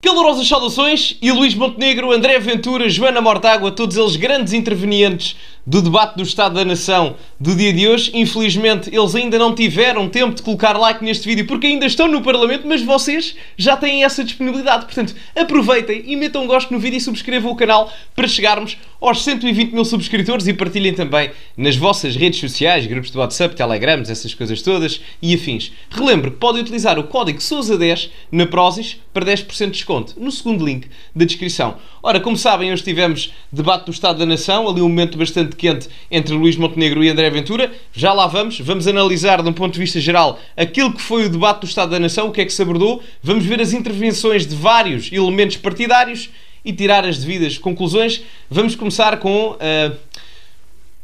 Calorosas saudações e Luís Montenegro, André Ventura, Joana Mortágua, todos eles grandes intervenientes do debate do Estado da Nação do dia de hoje. Infelizmente, eles ainda não tiveram tempo de colocar like neste vídeo porque ainda estão no Parlamento, mas vocês já têm essa disponibilidade. Portanto, aproveitem e metam um gosto no vídeo e subscrevam o canal para chegarmos aos 120 mil subscritores e partilhem também nas vossas redes sociais, grupos de WhatsApp, Telegrams, essas coisas todas e afins. Relembre que podem utilizar o código SOUSA10 na Prozis para 10% de desconto no segundo link da descrição. Ora, como sabem, hoje tivemos debate do Estado da Nação, ali um momento bastante quente entre Luís Montenegro e André Ventura. Já lá vamos analisar de um ponto de vista geral aquilo que foi o debate do Estado da Nação, o que é que se abordou, vamos ver as intervenções de vários elementos partidários e tirar as devidas conclusões. Vamos começar com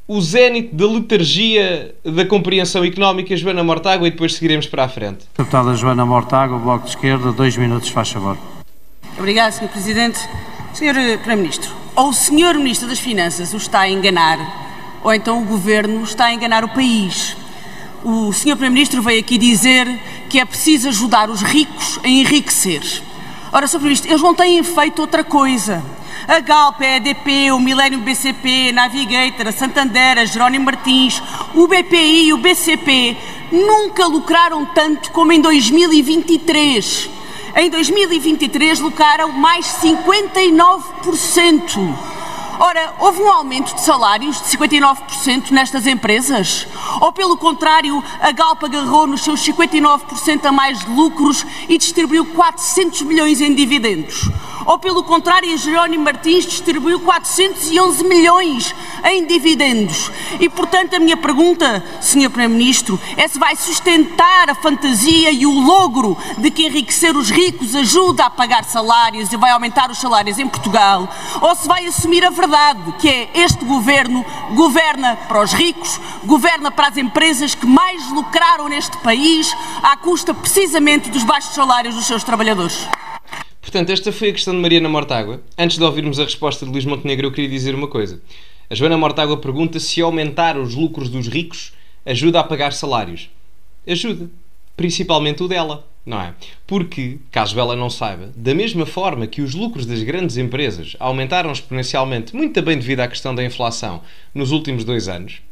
o zénite da letargia da compreensão económica, Joana Mortágua, e depois seguiremos para a frente. Deputada Joana Mortágua, Bloco de Esquerda, 2 minutos, faz favor. Obrigado, Sr. Presidente. Sr. Primeiro-Ministro, ou o Sr. Ministro das Finanças o está a enganar, ou então o Governo está a enganar o país. O Sr. Primeiro-Ministro veio aqui dizer que é preciso ajudar os ricos a enriquecer. Ora, Sr. Primeiro-Ministro, eles não têm feito outra coisa. A Galp, a EDP, o Millennium BCP, a Navigator, a Santander, a Jerónimo Martins, o BPI e o BCP nunca lucraram tanto como em 2023. Em 2023 lucraram mais 59%. Ora, houve um aumento de salários de 59% nestas empresas? Ou, pelo contrário, a Galp agarrou nos seus 59% a mais de lucros e distribuiu 400 milhões em dividendos? Ou, pelo contrário, a Jerónimo Martins distribuiu 411 milhões em dividendos? E, portanto, a minha pergunta, Sr. Primeiro-Ministro, é se vai sustentar a fantasia e o logro de que enriquecer os ricos ajuda a pagar salários e vai aumentar os salários em Portugal, ou se vai assumir a verdade, que é este Governo governa para os ricos, governa para as empresas que mais lucraram neste país à custa precisamente dos baixos salários dos seus trabalhadores. Portanto, esta foi a questão de Mariana Mortágua. Antes de ouvirmos a resposta de Luís Montenegro, eu queria dizer uma coisa. A Joana Mortágua pergunta se aumentar os lucros dos ricos ajuda a pagar salários. Ajuda. Principalmente o dela, não é? Porque, caso ela não saiba, da mesma forma que os lucros das grandes empresas aumentaram exponencialmente, muito também devido à questão da inflação, nos últimos 2 anos,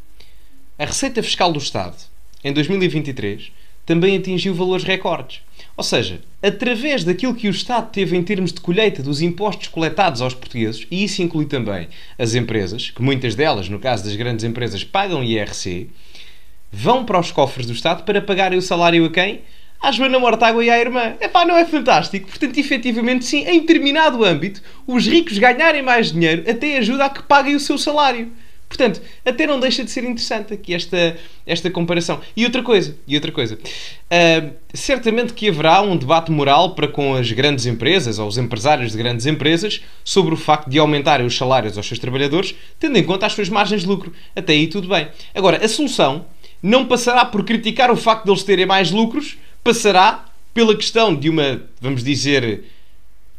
a receita fiscal do Estado, em 2023, também atingiu valores recordes. Ou seja, através daquilo que o Estado teve em termos de colheita dos impostos coletados aos portugueses, e isso inclui também as empresas, que muitas delas, no caso das grandes empresas, pagam IRC, vão para os cofres do Estado para pagarem o salário a quem? À Joana Mortágua e à irmã. Epá, não é fantástico? Portanto, efetivamente, sim, em determinado âmbito, os ricos ganharem mais dinheiro até ajuda a que paguem o seu salário. Portanto, até não deixa de ser interessante aqui esta comparação. E outra coisa. Certamente que haverá um debate moral para com as grandes empresas, ou os empresários de grandes empresas, sobre o facto de aumentarem os salários aos seus trabalhadores, tendo em conta as suas margens de lucro. Até aí tudo bem. Agora, a solução não passará por criticar o facto de eles terem mais lucros, passará pela questão de uma, vamos dizer,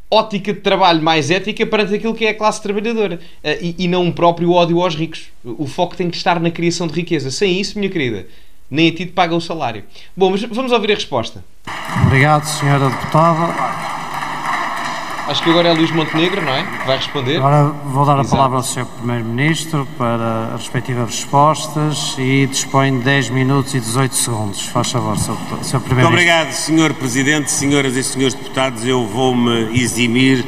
ótica de trabalho mais ética perante aquilo que é a classe trabalhadora e não um próprio ódio aos ricos. O foco tem que estar na criação de riqueza. Sem isso, minha querida, nem a ti te paga o salário. Bom, mas vamos ouvir a resposta. Obrigado, senhora deputada. Acho que agora é Luís Montenegro, não é? Que vai responder. Agora vou dar a Exato. palavra ao Sr. Primeiro-Ministro para as respectivas respostas e dispõe de 10 minutos e 18 segundos. Faz favor, Sr. Primeiro-Ministro. Muito obrigado, Sr. Presidente, senhoras e senhores deputados. Eu vou-me eximir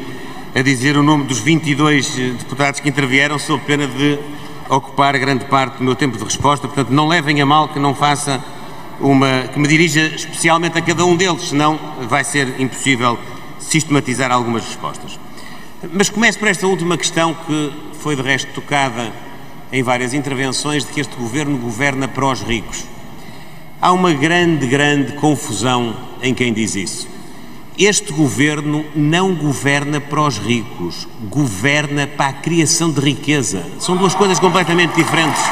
a dizer o nome dos 22 deputados que intervieram, sob pena de ocupar grande parte do meu tempo de resposta. Portanto, não levem a mal que não faça que me dirija especialmente a cada um deles, senão vai ser impossível sistematizar algumas respostas. Mas começo por esta última questão que foi de resto tocada em várias intervenções, de que este Governo governa para os ricos. Há uma grande confusão em quem diz isso. Este Governo não governa para os ricos, governa para a criação de riqueza. São duas coisas completamente diferentes.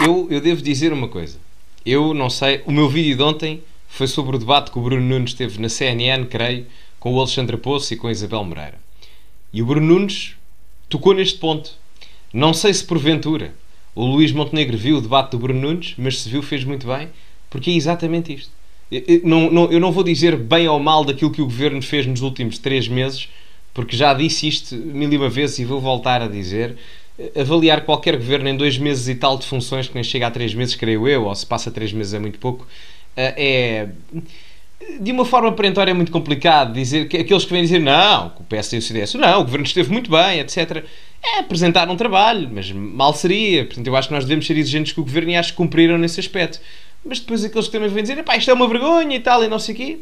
Eu devo dizer uma coisa. Eu não sei, o meu vídeo de ontem foi sobre o debate que o Bruno Nunes teve na CNN, creio, com o Alexandre Poço e com a Isabel Moreira. E o Bruno Nunes tocou neste ponto. Não sei se porventura o Luís Montenegro viu o debate do Bruno Nunes, mas se viu fez muito bem, porque é exatamente isto. Eu não vou dizer bem ou mal daquilo que o Governo fez nos últimos 3 meses, porque já disse isto 1000 vezes e vou voltar a dizer. Avaliar qualquer Governo em 2 meses e tal de funções, que nem chega a 3 meses, creio eu, ou se passa 3 meses é muito pouco, de uma forma perentória é muito complicado dizer que aqueles que vêm dizer não, que o PS e o CDS, não, o Governo esteve muito bem, etc. Apresentar um trabalho, mas mal seria. Portanto, eu acho que nós devemos ser exigentes com o Governo e acho que cumpriram nesse aspecto. Mas depois aqueles que também vêm dizer isto é uma vergonha e tal, e não sei o quê,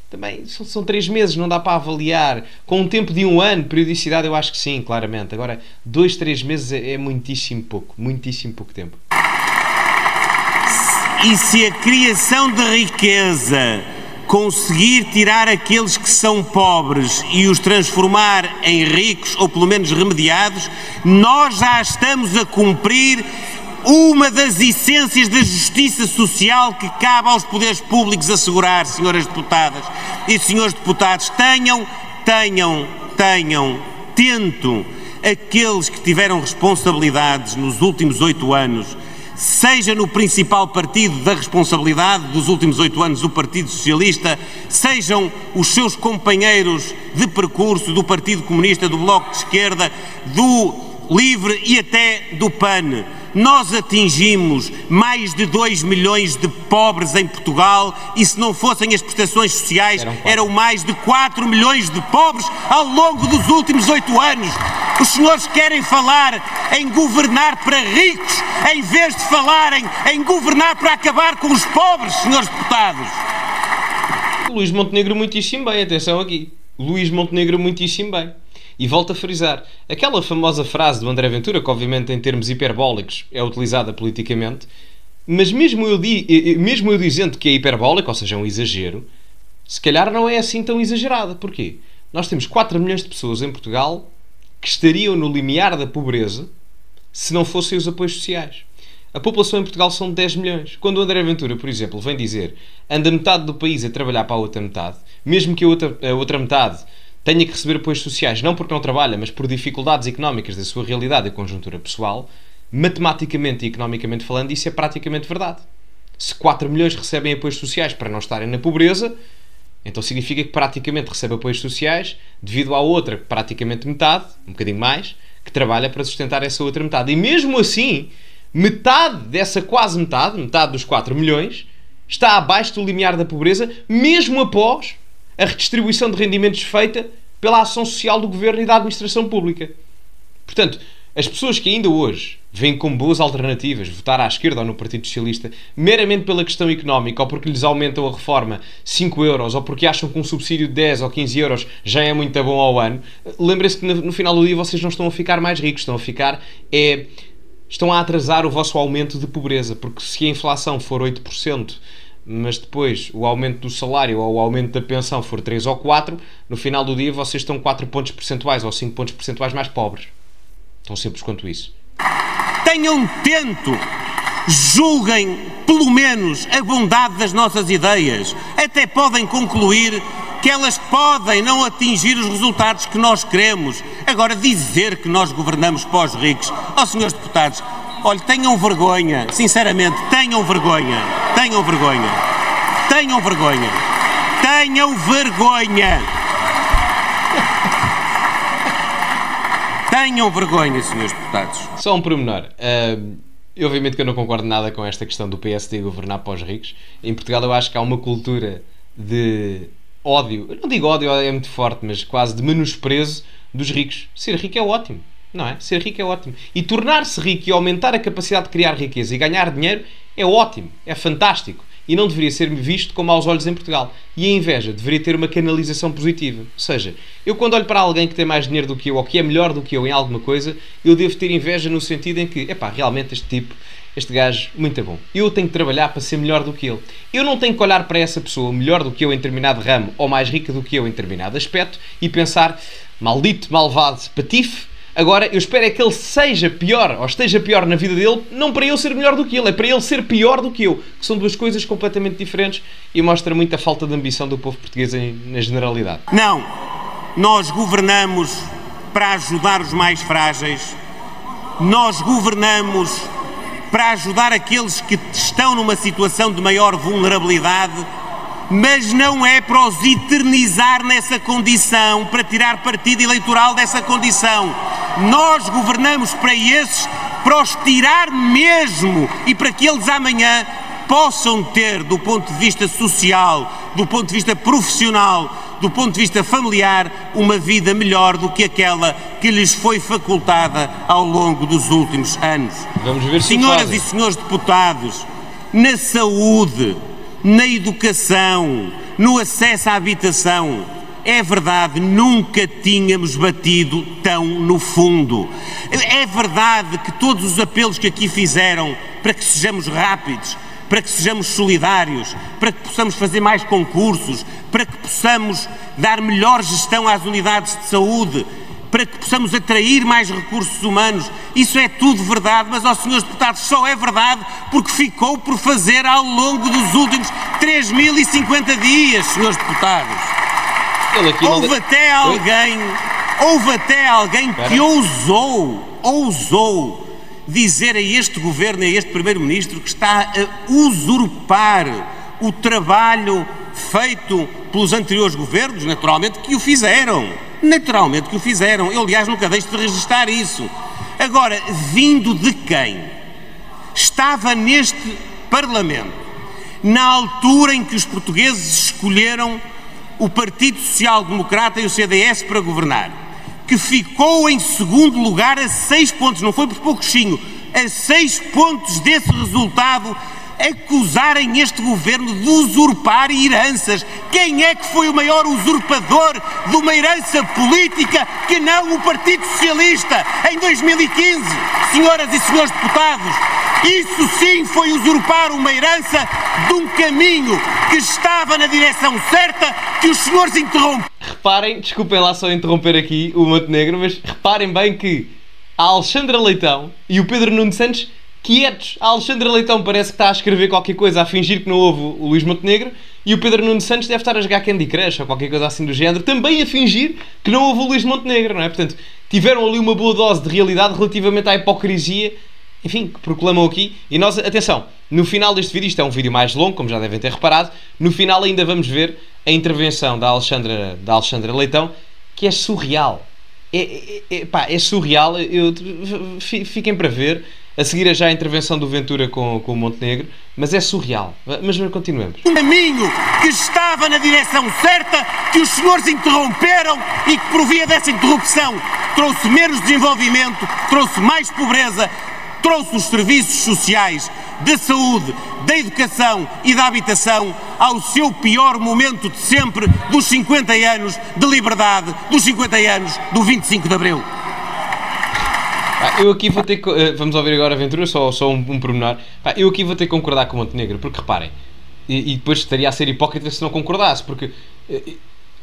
também são 3 meses, não dá para avaliar. Com um tempo de 1 ano, periodicidade, eu acho que sim, claramente. Agora, 2, 3 meses é muitíssimo pouco tempo. E se a criação de riqueza conseguir tirar aqueles que são pobres e os transformar em ricos, ou pelo menos remediados, nós já estamos a cumprir uma das essências da justiça social que cabe aos poderes públicos assegurar, senhoras deputadas e senhores deputados. Tento aqueles que tiveram responsabilidades nos últimos 8 anos, seja no principal partido da responsabilidade dos últimos 8 anos, o Partido Socialista, sejam os seus companheiros de percurso do Partido Comunista, do Bloco de Esquerda, do LIVRE e até do PAN. Nós atingimos mais de 2 milhões de pobres em Portugal e, se não fossem as prestações sociais, eram mais de 4 milhões de pobres ao longo dos últimos 8 anos. Os senhores querem falar em governar para ricos, em vez de falarem em governar para acabar com os pobres, senhores deputados. Luís Montenegro muitíssimo bem, atenção aqui. Luís Montenegro muitíssimo bem. E volto a frisar, aquela famosa frase do André Ventura, que obviamente em termos hiperbólicos é utilizada politicamente, mas mesmo eu dizendo que é hiperbólico, ou seja, um exagero, se calhar não é assim tão exagerada. Porquê? Nós temos 4 milhões de pessoas em Portugal que estariam no limiar da pobreza se não fossem os apoios sociais. A população em Portugal são de 10 milhões. Quando o André Ventura, por exemplo, vem dizer anda metade do país a trabalhar para a outra metade, mesmo que a outra metade tenha que receber apoios sociais, não porque não trabalha, mas por dificuldades económicas da sua realidade e conjuntura pessoal, matematicamente e economicamente falando, isso é praticamente verdade. Se 4 milhões recebem apoios sociais para não estarem na pobreza, então significa que praticamente recebe apoios sociais devido à outra, praticamente metade, um bocadinho mais, que trabalha para sustentar essa outra metade. E mesmo assim, metade dessa quase metade dos 4 milhões, está abaixo do limiar da pobreza, mesmo após a redistribuição de rendimentos feita pela ação social do Governo e da administração pública. Portanto, as pessoas que ainda hoje veem como boas alternativas votar à esquerda ou no Partido Socialista meramente pela questão económica, ou porque lhes aumentam a reforma 5 euros, ou porque acham que um subsídio de 10 ou 15 euros já é muito bom ao ano, lembrem-se que no final do dia vocês não estão a ficar mais ricos, estão a atrasar o vosso aumento de pobreza, porque se a inflação for 8%, mas depois o aumento do salário ou o aumento da pensão for 3 ou 4, no final do dia vocês estão 4 pontos percentuais ou 5 pontos percentuais mais pobres. Tão simples quanto isso. Tenham tento, julguem pelo menos a bondade das nossas ideias. Até podem concluir que elas podem não atingir os resultados que nós queremos. Agora, dizer que nós governamos para os ricos, senhores deputados, olha, tenham vergonha, sinceramente, tenham vergonha. Tenham vergonha. Tenham vergonha. Tenham vergonha. Tenham vergonha, senhores deputados. Só um pormenor. Obviamente que eu não concordo nada com esta questão do PSD governar para os ricos. Em Portugal eu acho que há uma cultura de ódio. Eu não digo ódio, é muito forte, mas quase de menosprezo dos ricos. Ser rico é ótimo. Não é? Ser rico é ótimo. E tornar-se rico e aumentar a capacidade de criar riqueza e ganhar dinheiro é ótimo, é fantástico. E não deveria ser visto com maus olhos em Portugal. E a inveja deveria ter uma canalização positiva. Ou seja, eu quando olho para alguém que tem mais dinheiro do que eu ou que é melhor do que eu em alguma coisa, eu devo ter inveja no sentido em que, realmente este gajo, muito bom. Eu tenho que trabalhar para ser melhor do que ele. Eu não tenho que olhar para essa pessoa melhor do que eu em determinado ramo ou mais rica do que eu em determinado aspecto e pensar, maldito, malvado, patife, agora, eu espero é que ele seja pior, ou esteja pior na vida dele, não para eu ser melhor do que ele, é para ele ser pior do que eu. Que são duas coisas completamente diferentes e mostra muito a falta de ambição do povo português na generalidade. Não, nós governamos para ajudar os mais frágeis, nós governamos para ajudar aqueles que estão numa situação de maior vulnerabilidade mas não é para os eternizar nessa condição, para tirar partido eleitoral dessa condição. Nós governamos para esses, para os tirar mesmo e para que eles amanhã possam ter, do ponto de vista social, do ponto de vista profissional, do ponto de vista familiar, uma vida melhor do que aquela que lhes foi facultada ao longo dos últimos anos. Vamos ver se Senhoras e senhores deputados, na saúde, na educação, no acesso à habitação, é verdade, nunca tínhamos batido tão no fundo. É verdade que todos os apelos que aqui fizeram para que sejamos rápidos, para que sejamos solidários, para que possamos fazer mais concursos, para que possamos dar melhor gestão às unidades de saúde, para que possamos atrair mais recursos humanos, isso é tudo verdade, mas, aos senhores deputados, só é verdade porque ficou por fazer ao longo dos últimos 3.050 dias, senhores deputados. Houve até alguém que ousou dizer a este governo e a este primeiro-ministro que está a usurpar o trabalho feito pelos anteriores governos, naturalmente que o fizeram. Eu, aliás, nunca deixo de registrar isso. Agora, vindo de quem estava neste Parlamento, na altura em que os portugueses escolheram o Partido Social Democrata e o CDS para governar, que ficou em segundo lugar a 6 pontos, não foi por pouquinho, a 6 pontos desse resultado, acusarem este governo de usurpar heranças. Quem é que foi o maior usurpador de uma herança política que não o Partido Socialista em 2015? Senhoras e senhores deputados, isso sim foi usurpar uma herança de um caminho que estava na direção certa, que os senhores interrompem. Reparem, desculpem lá só interromper aqui o Montenegro, mas reparem bem que a Alexandra Leitão e o Pedro Nuno Santos quietos. A Alexandra Leitão parece que está a escrever qualquer coisa, a fingir que não ouve o Luís Montenegro, e o Pedro Nuno Santos deve estar a jogar Candy Crush ou qualquer coisa assim do género, também a fingir que não ouve o Luís Montenegro, não é? Portanto, tiveram ali uma boa dose de realidade relativamente à hipocrisia, enfim, que proclamam aqui. E nós, atenção, no final deste vídeo, isto é um vídeo mais longo, como já devem ter reparado, no final ainda vamos ver a intervenção da Alexandra Leitão, que é surreal. É surreal. Fiquem para ver. A seguir é já a intervenção do Ventura com o Montenegro, mas é surreal. Mas continuemos. Um caminho que estava na direção certa, que os senhores interromperam e que, por via dessa interrupção, trouxe menos desenvolvimento, trouxe mais pobreza, trouxe os serviços sociais, da saúde, da educação e da habitação ao seu pior momento de sempre, dos 50 anos de liberdade, dos 50 anos do 25 de Abril. Eu aqui vou ter que... Vamos ouvir agora a Ventura, só um pormenor. Eu aqui vou ter que concordar com o Montenegro, porque reparem, e depois estaria a ser hipócrita se não concordasse, porque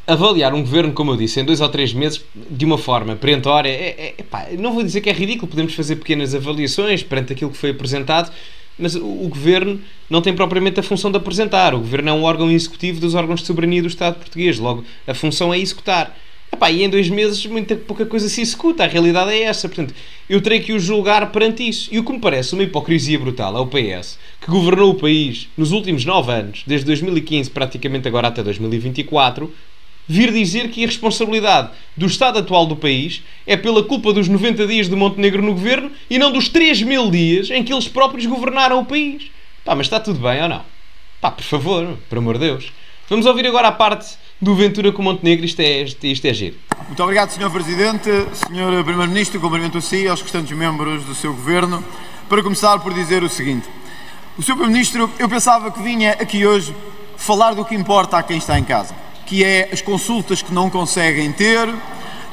avaliar um governo, como eu disse, em 2 ou 3 meses, de uma forma perentória, não vou dizer que é ridículo, podemos fazer pequenas avaliações perante aquilo que foi apresentado, mas o governo não tem propriamente a função de apresentar. O governo é um órgão executivo dos órgãos de soberania do Estado português, logo a função é executar. E em 2 meses muita pouca coisa se executa, a realidade é essa. Portanto, eu terei que o julgar perante isso. E o que me parece uma hipocrisia brutal é o PS, que governou o país nos últimos 9 anos, desde 2015 praticamente agora até 2024, vir dizer que a responsabilidade do estado atual do país é pela culpa dos 90 dias de Montenegro no governo e não dos 3.000 dias em que eles próprios governaram o país. Mas está tudo bem ou não? Por favor, por amor de Deus. Vamos ouvir agora a parte do Ventura com o Montenegro. Isto é giro. Muito obrigado, Sr. Presidente. Sr. Primeiro-Ministro, cumprimento a si e aos restantes membros do seu Governo. Para começar por dizer o seguinte. O Sr. Primeiro-Ministro, eu pensava que vinha aqui hoje falar do que importa a quem está em casa, que é as consultas que não conseguem ter,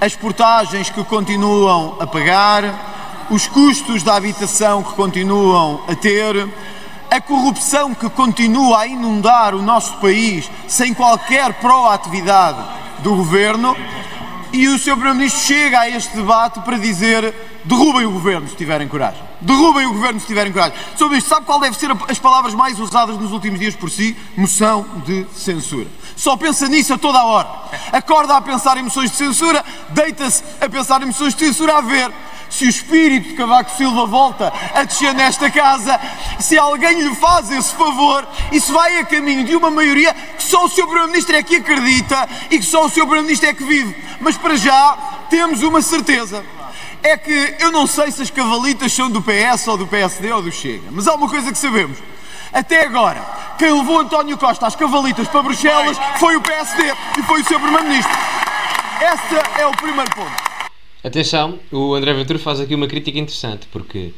as portagens que continuam a pagar, os custos da habitação que continuam a ter, a corrupção que continua a inundar o nosso país sem qualquer proatividade do Governo, e o Sr. Primeiro-Ministro chega a este debate para dizer: derrubem o Governo se tiverem coragem. Derrubem o Governo se tiverem coragem. Sr. Primeiro-Ministro, sabe qual deve ser as palavras mais usadas nos últimos dias por si? Moção de censura. Só pensa nisso a toda a hora. Acorda a pensar em moções de censura, deita-se a pensar em moções de censura, a ver se o espírito de Cavaco Silva volta a descer nesta casa, se alguém lhe faz esse favor e se vai a caminho de uma maioria que só o Sr. Primeiro-Ministro é que acredita e que só o Sr. Primeiro-Ministro é que vive. Mas para já temos uma certeza, é que eu não sei se as cavalitas são do PS ou do PSD ou do Chega, mas há uma coisa que sabemos. Até agora, quem levou António Costa às cavalitas para Bruxelas foi o PSD e foi o Sr. Primeiro-Ministro. Esse é o primeiro ponto. Atenção, o André Ventura faz aqui uma crítica interessante, porque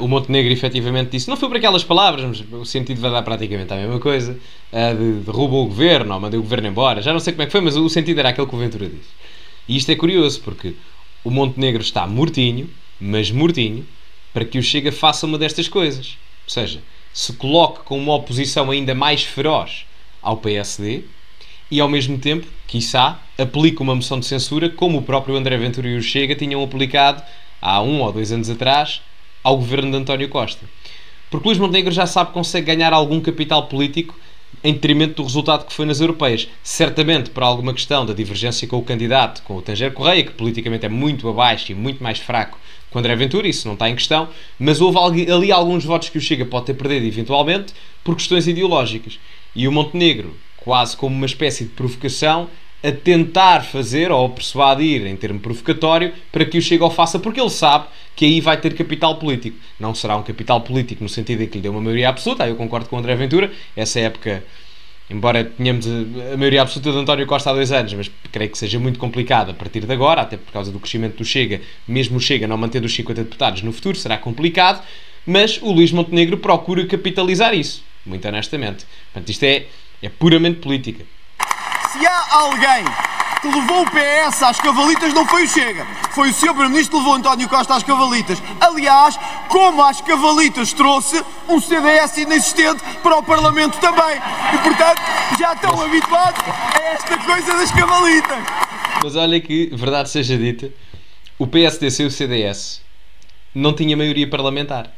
o Montenegro efetivamente disse, não foi por aquelas palavras, mas o sentido vai dar praticamente a mesma coisa, de derrubou o governo, ou mandou o governo embora, já não sei como é que foi, mas o sentido era aquele que o Ventura disse. E isto é curioso, porque o Montenegro está mortinho, mas mortinho, para que o Chega faça uma destas coisas. Ou seja, se coloque com uma oposição ainda mais feroz ao PSD e, ao mesmo tempo, quiçá, aplique uma moção de censura como o próprio André Ventura e o Chega tinham aplicado há 1 ou 2 anos atrás ao governo de António Costa. Porque Luís Montenegro já sabe que consegue ganhar algum capital político em detrimento do resultado que foi nas europeias. Certamente por alguma questão da divergência com o candidato, com o Tanger Correia, que politicamente é muito abaixo e muito mais fraco que o André Ventura, isso não está em questão, mas houve ali alguns votos que o Chega pode ter perdido eventualmente por questões ideológicas. E o Montenegro, quase como uma espécie de provocação, a tentar fazer, ou a persuadir em termo provocatório, para que o Chega o faça, porque ele sabe que aí vai ter capital político. Não será um capital político no sentido em que lhe deu uma maioria absoluta, aí eu concordo com o André Ventura, essa época, embora tenhamos a maioria absoluta de António Costa há 2 anos, mas creio que seja muito complicado a partir de agora, até por causa do crescimento do Chega, mesmo o Chega não mantendo os 50 deputados no futuro, será complicado, mas o Luís Montenegro procura capitalizar isso, muito honestamente. Portanto, isto é puramente política. Se há alguém que levou o PS às cavalitas, não foi o Chega, foi o Sr. Primeiro-Ministro que levou António Costa às cavalitas. Aliás, como às cavalitas trouxe um CDS inexistente para o Parlamento também. E, portanto, já estão habituados a esta coisa das cavalitas. Mas olha que, verdade seja dita, o PSD sem o CDS não tinha maioria parlamentar.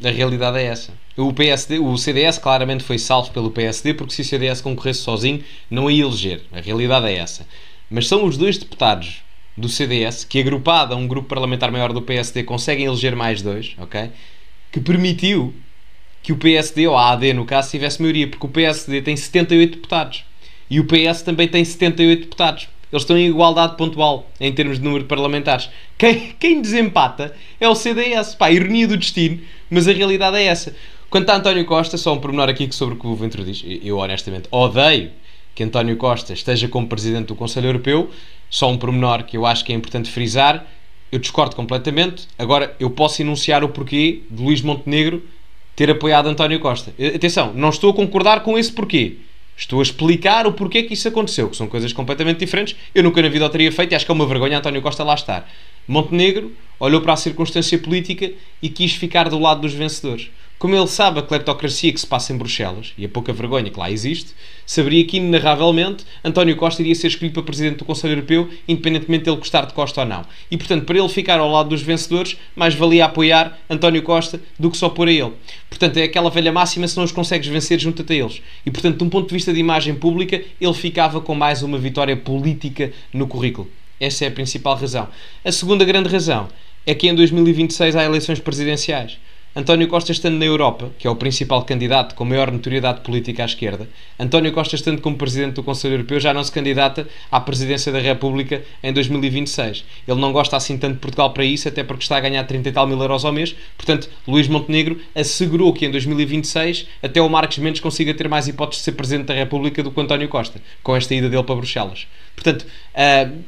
A realidade é essa. O CDS claramente foi salvo pelo PSD, porque se o CDS concorresse sozinho não ia eleger. A realidade é essa. Mas são os 2 deputados do CDS, que agrupado a um grupo parlamentar maior do PSD, conseguem eleger mais 2, ok? Que permitiu que o PSD, ou a AD no caso, tivesse maioria, porque o PSD tem 78 deputados. E o PS também tem 78 deputados. Eles estão em igualdade pontual em termos de número de parlamentares. Quem desempata é o CDS. Pá, ironia do destino, mas a realidade é essa. Quanto a António Costa, só um pormenor aqui sobre o que o Ventura diz. Eu honestamente odeio que António Costa esteja como Presidente do Conselho Europeu. Só um pormenor que eu acho que é importante frisar. Eu discordo completamente. Agora, eu posso enunciar o porquê de Luís Montenegro ter apoiado António Costa. Atenção, não estou a concordar com esse porquê. Estou a explicar o porquê que isso aconteceu, que são coisas completamente diferentes. Eu nunca na vida o teria feito e acho que é uma vergonha António Costa lá estar. Montenegro olhou para a circunstância política e quis ficar do lado dos vencedores. Como ele sabe a cleptocracia que se passa em Bruxelas e a pouca vergonha que lá existe, saberia que inenarravelmente António Costa iria ser escolhido para Presidente do Conselho Europeu, independentemente de ele gostar de Costa ou não. E portanto, para ele ficar ao lado dos vencedores, mais valia apoiar António Costa do que só pôr a ele. Portanto, é aquela velha máxima, se não os consegues vencer, junta-te a eles. E portanto, de um ponto de vista de imagem pública, ele ficava com mais uma vitória política no currículo. Essa é a principal razão. A segunda grande razão é que em 2026 há eleições presidenciais. António Costa estando na Europa, que é o principal candidato com maior notoriedade política à esquerda, António Costa estando como Presidente do Conselho Europeu já não se candidata à Presidência da República em 2026. Ele não gosta assim tanto de Portugal para isso, até porque está a ganhar 30 e tal mil euros ao mês. Portanto, Luís Montenegro assegurou que em 2026 até o Marcos Mendes consiga ter mais hipóteses de ser Presidente da República do que o António Costa, com esta ida dele para Bruxelas. Portanto,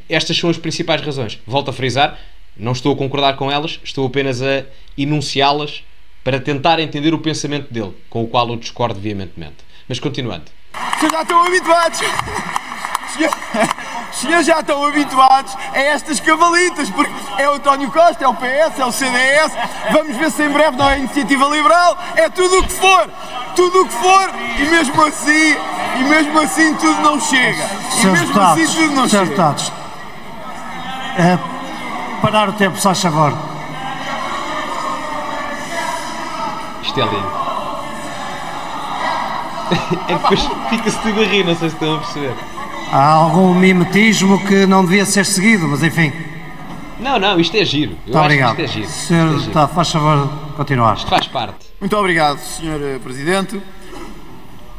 estas são as principais razões. Volto a frisar, não estou a concordar com elas, estou apenas a enunciá-las para tentar entender o pensamento dele, com o qual eu discordo veementemente. Mas continuando. Vocês já estão habituados. Os senhores já estão habituados a estas cavalitas, porque é o António Costa, é o PS, é o CDS, vamos ver se em breve não é a Iniciativa Liberal, é tudo o que for, e mesmo assim tudo não chega. Deputados, parar o tempo, só favor. Isto é lindo. É que depois fica-se tudo a rir, não sei se estão a perceber. Há algum mimetismo que não devia ser seguido, mas enfim. Não, isto é giro. Muito obrigado. Que isto é giro. Senhor Deputado, faz favor continuar. Isto faz parte. Muito obrigado, Sr. Presidente.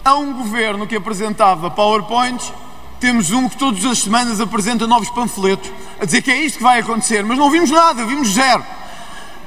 Há um governo que apresentava PowerPoints, temos um que todas as semanas apresenta novos panfletos, a dizer que é isto que vai acontecer, mas não vimos nada, vimos zero.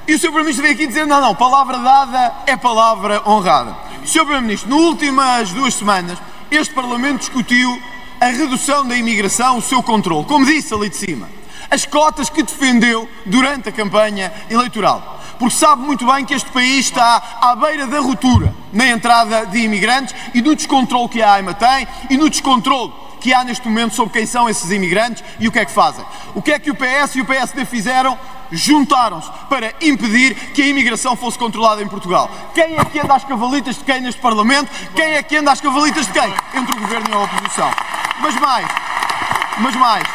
E o Sr. Primeiro-Ministro veio aqui dizer, não, palavra dada é palavra honrada. Sr. Primeiro-Ministro, nas últimas 2 semanas, este Parlamento discutiu a redução da imigração, o seu controle, como disse ali de cima, as cotas que defendeu durante a campanha eleitoral. Porque sabe muito bem que este país está à beira da ruptura na entrada de imigrantes e no descontrole que a AIMA tem e no descontrole que há neste momento sobre quem são esses imigrantes e o que é que fazem. O que é que o PS e o PSD fizeram? Juntaram-se para impedir que a imigração fosse controlada em Portugal. Quem é que anda às cavalitas de quem neste Parlamento? Quem é que anda às cavalitas de quem? Entre o Governo e a oposição. Mas mais.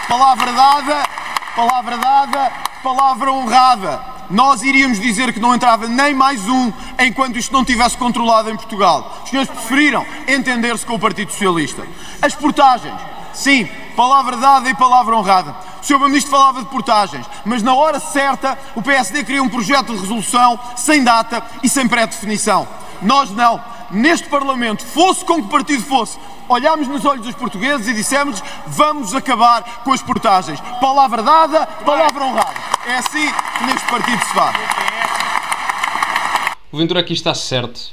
Palavra dada, palavra honrada. Nós iríamos dizer que não entrava nem mais um enquanto isto não estivesse controlado em Portugal. Os senhores preferiram entender-se com o Partido Socialista. As portagens, sim, palavra dada e palavra honrada. O Sr. Primeiro-Ministro falava de portagens, mas na hora certa o PSD criou um projeto de resolução sem data e sem pré-definição. Nós não. Neste Parlamento, fosse com que partido fosse, olhámos nos olhos dos portugueses e dissemos vamos acabar com as portagens. Palavra dada, palavra honrada. É assim que neste partido se faz. O Ventura aqui está certo,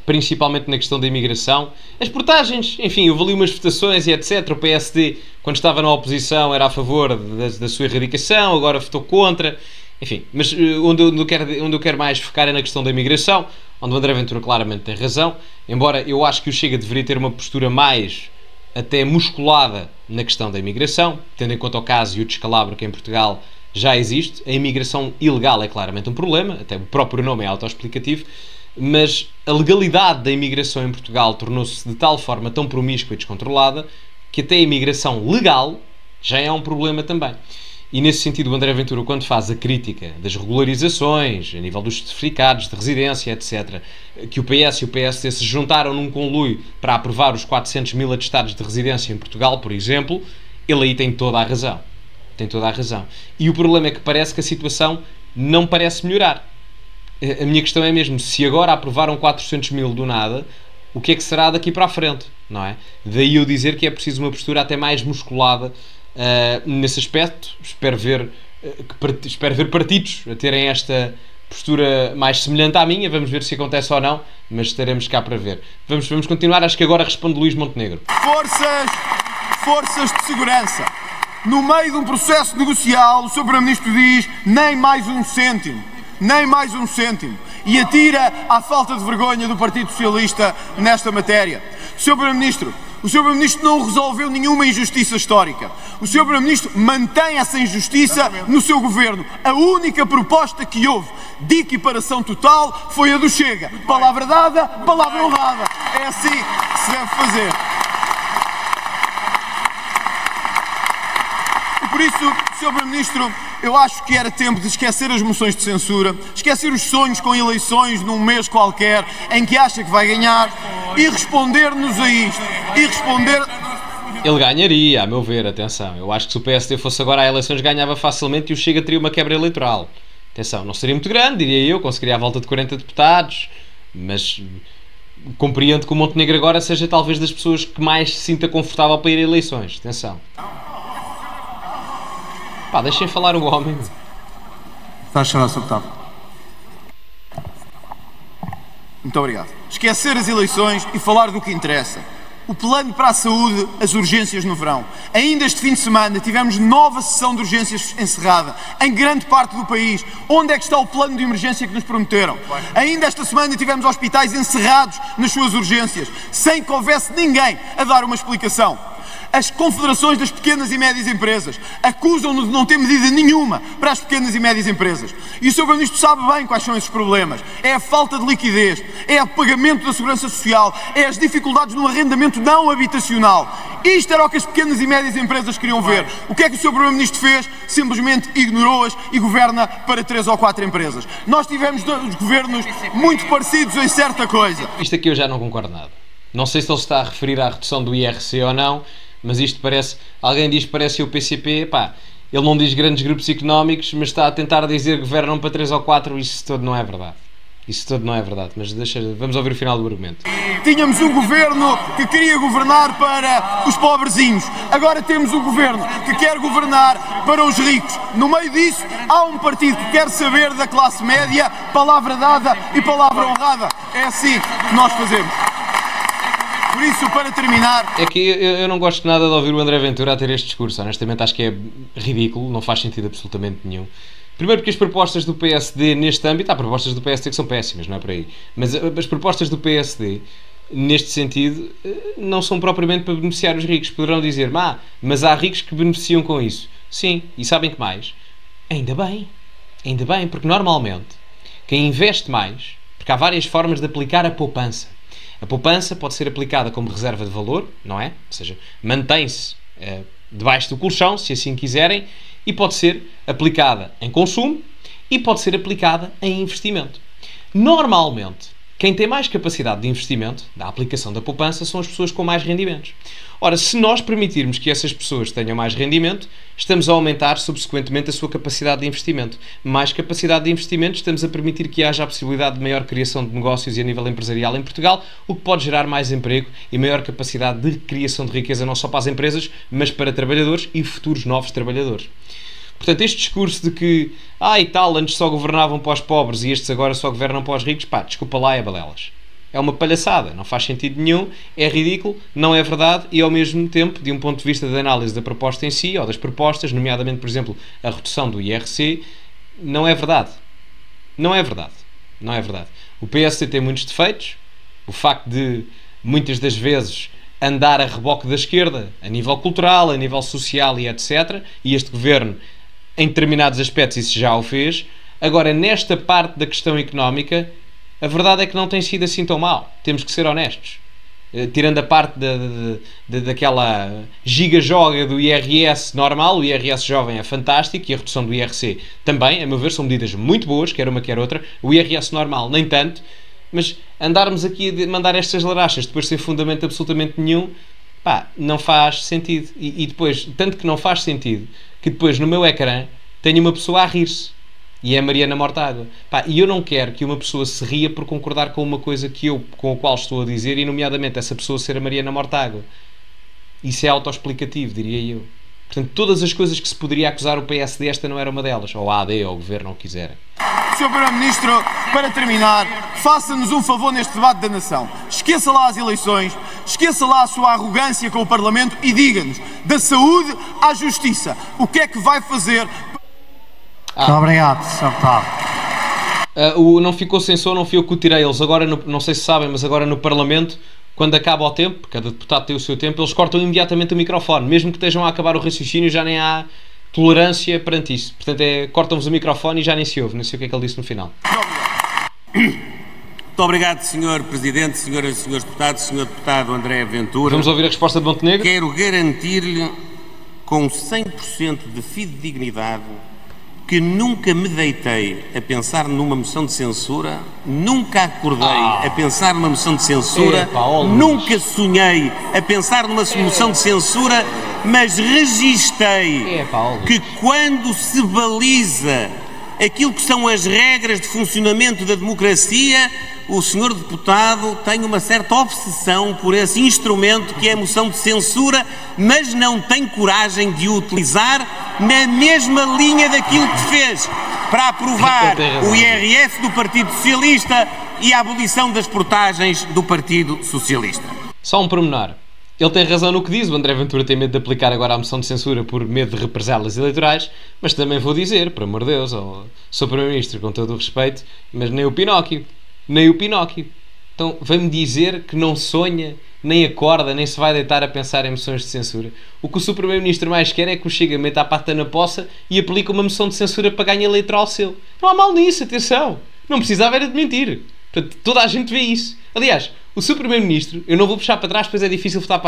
principalmente na questão da imigração. As portagens, enfim, houve ali umas votações e etc. O PSD, quando estava na oposição, era a favor da sua erradicação, agora votou contra. Enfim, mas onde eu quero mais focar é na questão da imigração, onde o André Ventura claramente tem razão, embora eu acho que o Chega deveria ter uma postura mais até musculada na questão da imigração, tendo em conta o caso e o descalabro que em Portugal já existe. A imigração ilegal é claramente um problema, até o próprio nome é autoexplicativo, mas a legalidade da imigração em Portugal tornou-se de tal forma tão promíscua e descontrolada que até a imigração legal já é um problema também. E nesse sentido o André Ventura, quando faz a crítica das regularizações, a nível dos certificados de residência, etc., que o PS e o PSD se juntaram num conluio para aprovar os 400 mil atestados de residência em Portugal, por exemplo, ele aí tem toda a razão. Tem toda a razão. E o problema é que parece que a situação não parece melhorar. A minha questão é mesmo, se agora aprovaram 400 mil do nada, o que é que será daqui para a frente, não é? Daí eu dizer que é preciso uma postura até mais musculada nesse aspecto. Espero ver partidos a terem esta postura mais semelhante à minha. Vamos ver se acontece ou não, mas estaremos cá para ver. Vamos continuar. Acho que agora responde Luís Montenegro. Forças de segurança. No meio de um processo negocial, o Sr. Primeiro-Ministro diz nem mais um cêntimo. E atira à falta de vergonha do Partido Socialista nesta matéria. O Sr. Primeiro-Ministro não resolveu nenhuma injustiça histórica. O Sr. Primeiro-Ministro mantém essa injustiça no seu governo. A única proposta que houve de equiparação total foi a do Chega. Palavra dada, palavra honrada. É assim que se deve fazer. E por isso, Sr. Primeiro-Ministro, eu acho que era tempo de esquecer as moções de censura, esquecer os sonhos com eleições num mês qualquer em que acha que vai ganhar e responder-nos a isto. Ele ganharia, a meu ver, atenção. Eu acho que se o PSD fosse agora a eleições ganhava facilmente e o Chega teria uma quebra eleitoral. Atenção, não seria muito grande, diria eu, conseguiria a volta de 40 deputados, mas compreendo que o Montenegro agora seja talvez das pessoas que mais se sinta confortável para ir a eleições. Atenção. Pá, deixem falar o homem. Faz favor, Sr. Deputado. Muito obrigado. Esquecer as eleições e falar do que interessa. O plano para a saúde, as urgências no verão. Ainda este fim de semana tivemos nova sessão de urgências encerrada em grande parte do país. Onde é que está o plano de emergência que nos prometeram? Ainda esta semana tivemos hospitais encerrados nas suas urgências, sem que houvesse ninguém a dar uma explicação. As confederações das pequenas e médias empresas acusam-nos de não ter medida nenhuma para as pequenas e médias empresas. E o Sr. Primeiro-Ministro sabe bem quais são esses problemas. É a falta de liquidez, é o pagamento da segurança social, é as dificuldades no arrendamento não habitacional. Isto era o que as pequenas e médias empresas queriam ver. O que é que o Sr. Primeiro-Ministro fez? Simplesmente ignorou-as e governa para 3 ou 4 empresas. Nós tivemos 2 governos muito parecidos em certa coisa. Isto aqui eu já não concordo nada. Não sei se ele está a referir à redução do IRC ou não, mas isto parece, alguém diz que parece o PCP, pá, Ele não diz grandes grupos económicos, mas está a tentar dizer que governam para 3 ou 4, isso todo não é verdade. Isso todo não é verdade, mas vamos ouvir o final do argumento. Tínhamos um governo que queria governar para os pobrezinhos. Agora temos um governo que quer governar para os ricos. No meio disso, há um partido que quer saber da classe média, palavra dada e palavra honrada. É assim que nós fazemos. Por isso, para terminar... É que eu não gosto nada de ouvir o André Ventura a ter este discurso. Honestamente, acho que é ridículo, não faz sentido absolutamente nenhum. Primeiro porque as propostas do PSD neste âmbito, há propostas do PSD que são péssimas, não é por aí, mas as propostas do PSD neste sentido não são propriamente para beneficiar os ricos. Poderão dizer, mas há ricos que beneficiam com isso. Sim, e sabem que mais? Ainda bem, porque normalmente quem investe mais, porque há várias formas de aplicar a poupança. A poupança pode ser aplicada como reserva de valor, não é? Ou seja, mantém-se debaixo do colchão, se assim quiserem, e pode ser aplicada em consumo e pode ser aplicada em investimento. Normalmente, quem tem mais capacidade de investimento, da aplicação da poupança, são as pessoas com mais rendimentos. Ora, se nós permitirmos que essas pessoas tenham mais rendimento, estamos a aumentar subsequentemente a sua capacidade de investimento. Mais capacidade de investimento, estamos a permitir que haja a possibilidade de maior criação de negócios e a nível empresarial em Portugal, o que pode gerar mais emprego e maior capacidade de criação de riqueza não só para as empresas, mas para trabalhadores e futuros novos trabalhadores. Portanto, este discurso de que e tal, antes só governavam para os pobres e estes agora só governam para os ricos, desculpa lá, é balelas. É uma palhaçada, não faz sentido nenhum, é ridículo, não é verdade e ao mesmo tempo, de um ponto de vista de análise da proposta em si, ou das propostas, nomeadamente, por exemplo, a redução do IRC, não é verdade. Não é verdade. Não é verdade. O PSD tem muitos defeitos, o facto de, muitas das vezes, andar a reboque da esquerda, a nível cultural, a nível social e etc. E este governo, em determinados aspectos, isso já o fez. Agora, nesta parte da questão económica, a verdade é que não tem sido assim tão mal. Temos que ser honestos. Tirando a parte daquela giga-joga do IRS normal, o IRS jovem é fantástico e a redução do IRC também, a meu ver, são medidas muito boas, quer uma quer outra. O IRS normal, nem tanto. Mas andarmos aqui a mandar estas larachas depois sem fundamento absolutamente nenhum, não faz sentido. E depois, tanto que não faz sentido, que depois no meu ecrã tenho uma pessoa a rir-se. E é a Mariana Mortágua. E eu não quero que uma pessoa se ria por concordar com uma coisa com a qual estou a dizer, e nomeadamente essa pessoa ser a Mariana Mortágua. Isso é autoexplicativo, diria eu. Portanto, todas as coisas que se poderia acusar o PSD, esta não era uma delas. Ou a AD, ou o Governo, ou o que quiserem. Sr. Primeiro-Ministro, para terminar, faça-nos um favor neste debate da nação. Esqueça lá as eleições, esqueça lá a sua arrogância com o Parlamento e diga-nos, da saúde à justiça, o que é que vai fazer... Muito obrigado, Sr. Deputado. Não ficou sem som, não fui eu que o tirei. Eles agora, não sei se sabem, mas agora no Parlamento, quando acaba o tempo, cada deputado tem o seu tempo, eles cortam imediatamente o microfone. Mesmo que estejam a acabar o raciocínio, já nem há tolerância perante isso. Portanto, cortam-vos o microfone e já nem se ouve. Não sei o que é que ele disse no final. Muito obrigado, Sr. Presidente, Senhoras e Senhores Deputados, Sr. Deputado André Ventura. Vamos ouvir a resposta de Montenegro? Quero garantir-lhe, com 100% de fidedignidade, que nunca me deitei a pensar numa moção de censura, nunca acordei a pensar numa moção de censura, nunca sonhei a pensar numa moção de censura, mas registei que quando se baliza aquilo que são as regras de funcionamento da democracia, o senhor deputado tem uma certa obsessão por esse instrumento que é a moção de censura, mas não tem coragem de o utilizar na mesma linha daquilo que fez para aprovar o IRS do Partido Socialista e a abolição das portagens do Partido Socialista. Só um pormenor. Ele tem razão no que diz, o André Ventura tem medo de aplicar agora a moção de censura por medo de represálias eleitorais, mas também vou dizer, por amor de Deus, ao Sr. Primeiro-Ministro, com todo o respeito, mas nem o Pinóquio. Então, vem-me dizer que não sonha, nem acorda, nem se vai deitar a pensar em moções de censura. O que o Sr. Primeiro-Ministro mais quer é que o Chega meta a pata na poça e aplique uma moção de censura para ganho eleitoral seu. Não há mal nisso, atenção. Não precisava era de mentir. Portanto, toda a gente vê isso. Aliás, o Sr. Primeiro-Ministro, eu não vou puxar para trás, pois é difícil puxar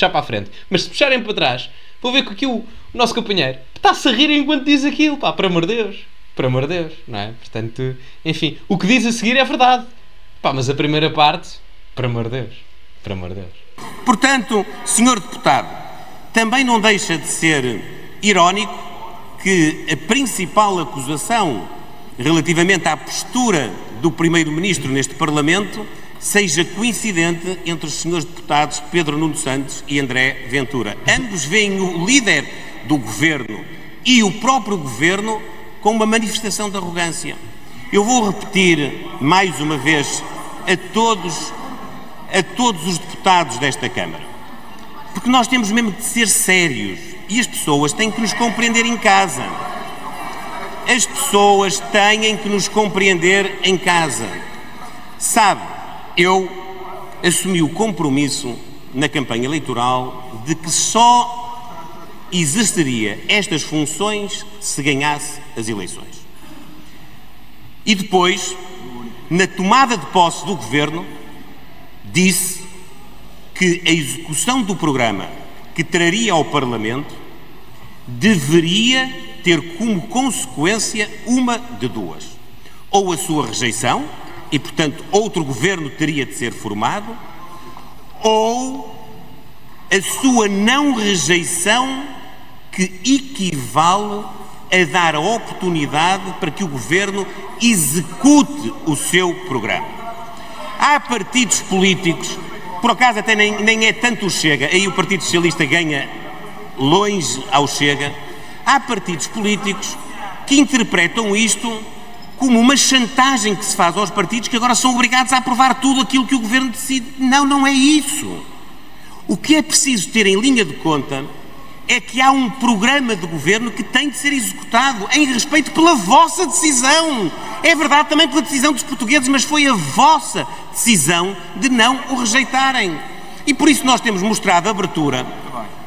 para a frente, mas se puxarem para trás, vou ver que aqui o nosso companheiro está-se a rir enquanto diz aquilo, por amor de Deus. Por amor de Deus, não é? Portanto, enfim, o que diz a seguir é verdade. Mas a primeira parte, por amor de Deus. Por amor de Deus. Portanto, Sr. Deputado, também não deixa de ser irónico que a principal acusação relativamente à postura do Primeiro-Ministro neste Parlamento seja coincidente entre os senhores deputados Pedro Nuno Santos e André Ventura. Ambos veem o líder do Governo e o próprio Governo com uma manifestação de arrogância. Eu vou repetir mais uma vez a todos os deputados desta Câmara, porque nós temos mesmo de ser sérios e as pessoas têm que nos compreender em casa. As pessoas têm que nos compreender em casa. Sabe, eu assumi o compromisso na campanha eleitoral de que só exerceria estas funções se ganhasse as eleições. E depois, na tomada de posse do Governo, disse que a execução do programa que traria ao Parlamento deveria ter como consequência uma de duas. Ou a sua rejeição, e portanto outro governo teria de ser formado, ou a sua não rejeição, que equivale a dar a oportunidade para que o governo execute o seu programa. Há partidos políticos, por acaso até nem é tanto o Chega, aí o Partido Socialista ganha longe ao Chega. Há partidos políticos que interpretam isto como uma chantagem que se faz aos partidos, que agora são obrigados a aprovar tudo aquilo que o Governo decide. Não, não é isso. O que é preciso ter em linha de conta é que há um programa de Governo que tem de ser executado em respeito pela vossa decisão. É verdade também pela decisão dos portugueses, mas foi a vossa decisão de não o rejeitarem. E por isso nós temos mostrado abertura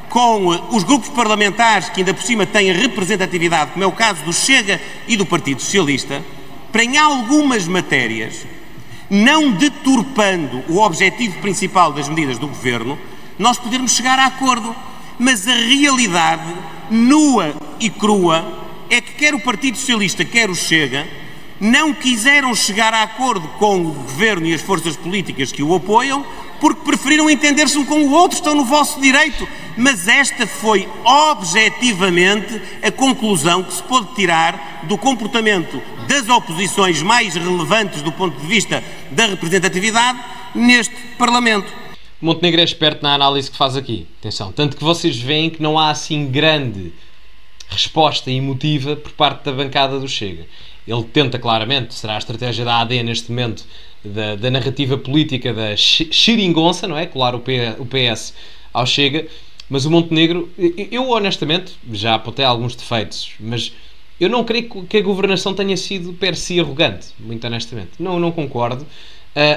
com os grupos parlamentares que ainda por cima têm representatividade, como é o caso do Chega e do Partido Socialista, para em algumas matérias, não deturpando o objetivo principal das medidas do Governo, nós podermos chegar a acordo. Mas a realidade nua e crua é que quer o Partido Socialista, quer o Chega, não quiseram chegar a acordo com o Governo e as forças políticas que o apoiam, porque preferiram entender-se um com o outro, estão no vosso direito. Mas esta foi objetivamente a conclusão que se pôde tirar do comportamento das oposições mais relevantes do ponto de vista da representatividade neste Parlamento. Montenegro é esperto na análise que faz aqui. Atenção, tanto que vocês veem que não há assim grande resposta emotiva por parte da bancada do Chega. Ele tenta claramente, será a estratégia da AD neste momento, da narrativa política da xeringonça, não é? Colar o PS ao Chega, mas o Montenegro, eu honestamente, já apontei alguns defeitos, mas eu não creio que a governação tenha sido per si arrogante, muito honestamente. Não concordo.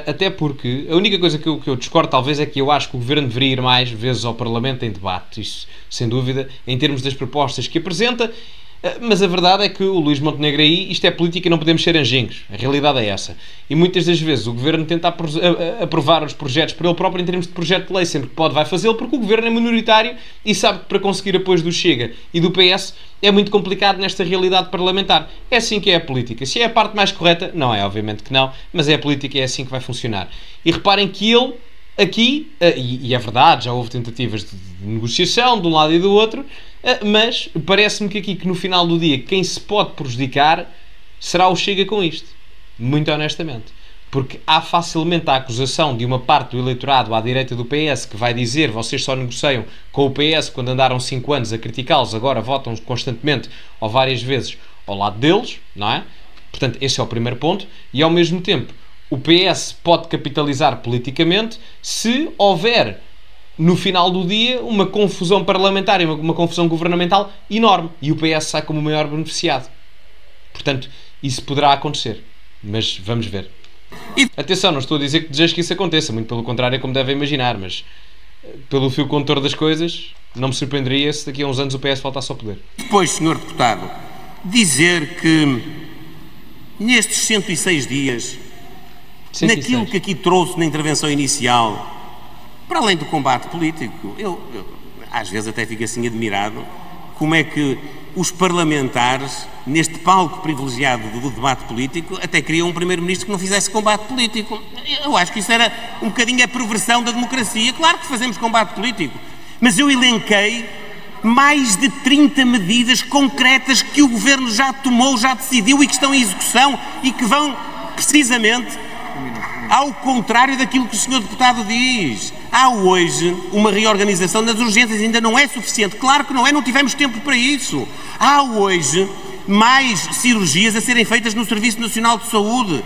Até porque a única coisa que eu discordo talvez é que eu acho que o Governo deveria ir mais vezes ao Parlamento em debate, isso sem dúvida, em termos das propostas que apresenta, mas a verdade é que o Luís Montenegro aí, isto é política e não podemos ser anjinhos, a realidade é essa. E muitas das vezes o Governo tenta aprovar os projetos por ele próprio em termos de projeto de lei, sempre que pode vai fazê-lo, porque o Governo é minoritário e sabe que para conseguir apoios do Chega e do PS é muito complicado nesta realidade parlamentar. É assim que é a política. Se é a parte mais correta, não é, obviamente que não, mas é a política e é assim que vai funcionar. E reparem que ele, aqui, e é verdade, já houve tentativas de negociação de um lado e do outro, mas parece-me que aqui, que no final do dia, quem se pode prejudicar será o Chega com isto. Muito honestamente. Porque há facilmente a acusação de uma parte do eleitorado à direita do PS que vai dizer vocês só negociam com o PS quando andaram 5 anos a criticá-los, agora votam constantemente ou várias vezes ao lado deles, não é? Portanto, esse é o primeiro ponto. E ao mesmo tempo, o PS pode capitalizar politicamente se houver, no final do dia, uma confusão parlamentar e uma confusão governamental enorme. E o PS sai como o maior beneficiado. Portanto, isso poderá acontecer. Mas vamos ver. E atenção, não estou a dizer que desejo que isso aconteça, muito pelo contrário, é como devem imaginar, mas pelo fio condutor das coisas, não me surpreenderia se daqui a uns anos o PS voltasse ao poder. Depois, Sr. Deputado, dizer que nestes 106 dias, 106. Naquilo que aqui trouxe na intervenção inicial, para além do combate político, eu às vezes até fico assim admirado como é que os parlamentares, neste palco privilegiado do debate político, até queriam um primeiro-ministro que não fizesse combate político. Eu acho que isso era um bocadinho a perversão da democracia. Claro que fazemos combate político, mas eu elenquei mais de 30 medidas concretas que o Governo já tomou, já decidiu e que estão em execução e que vão precisamente ao contrário daquilo que o Sr. Deputado diz. Há hoje uma reorganização das urgências, ainda não é suficiente. Claro que não é, não tivemos tempo para isso. Há hoje mais cirurgias a serem feitas no Serviço Nacional de Saúde,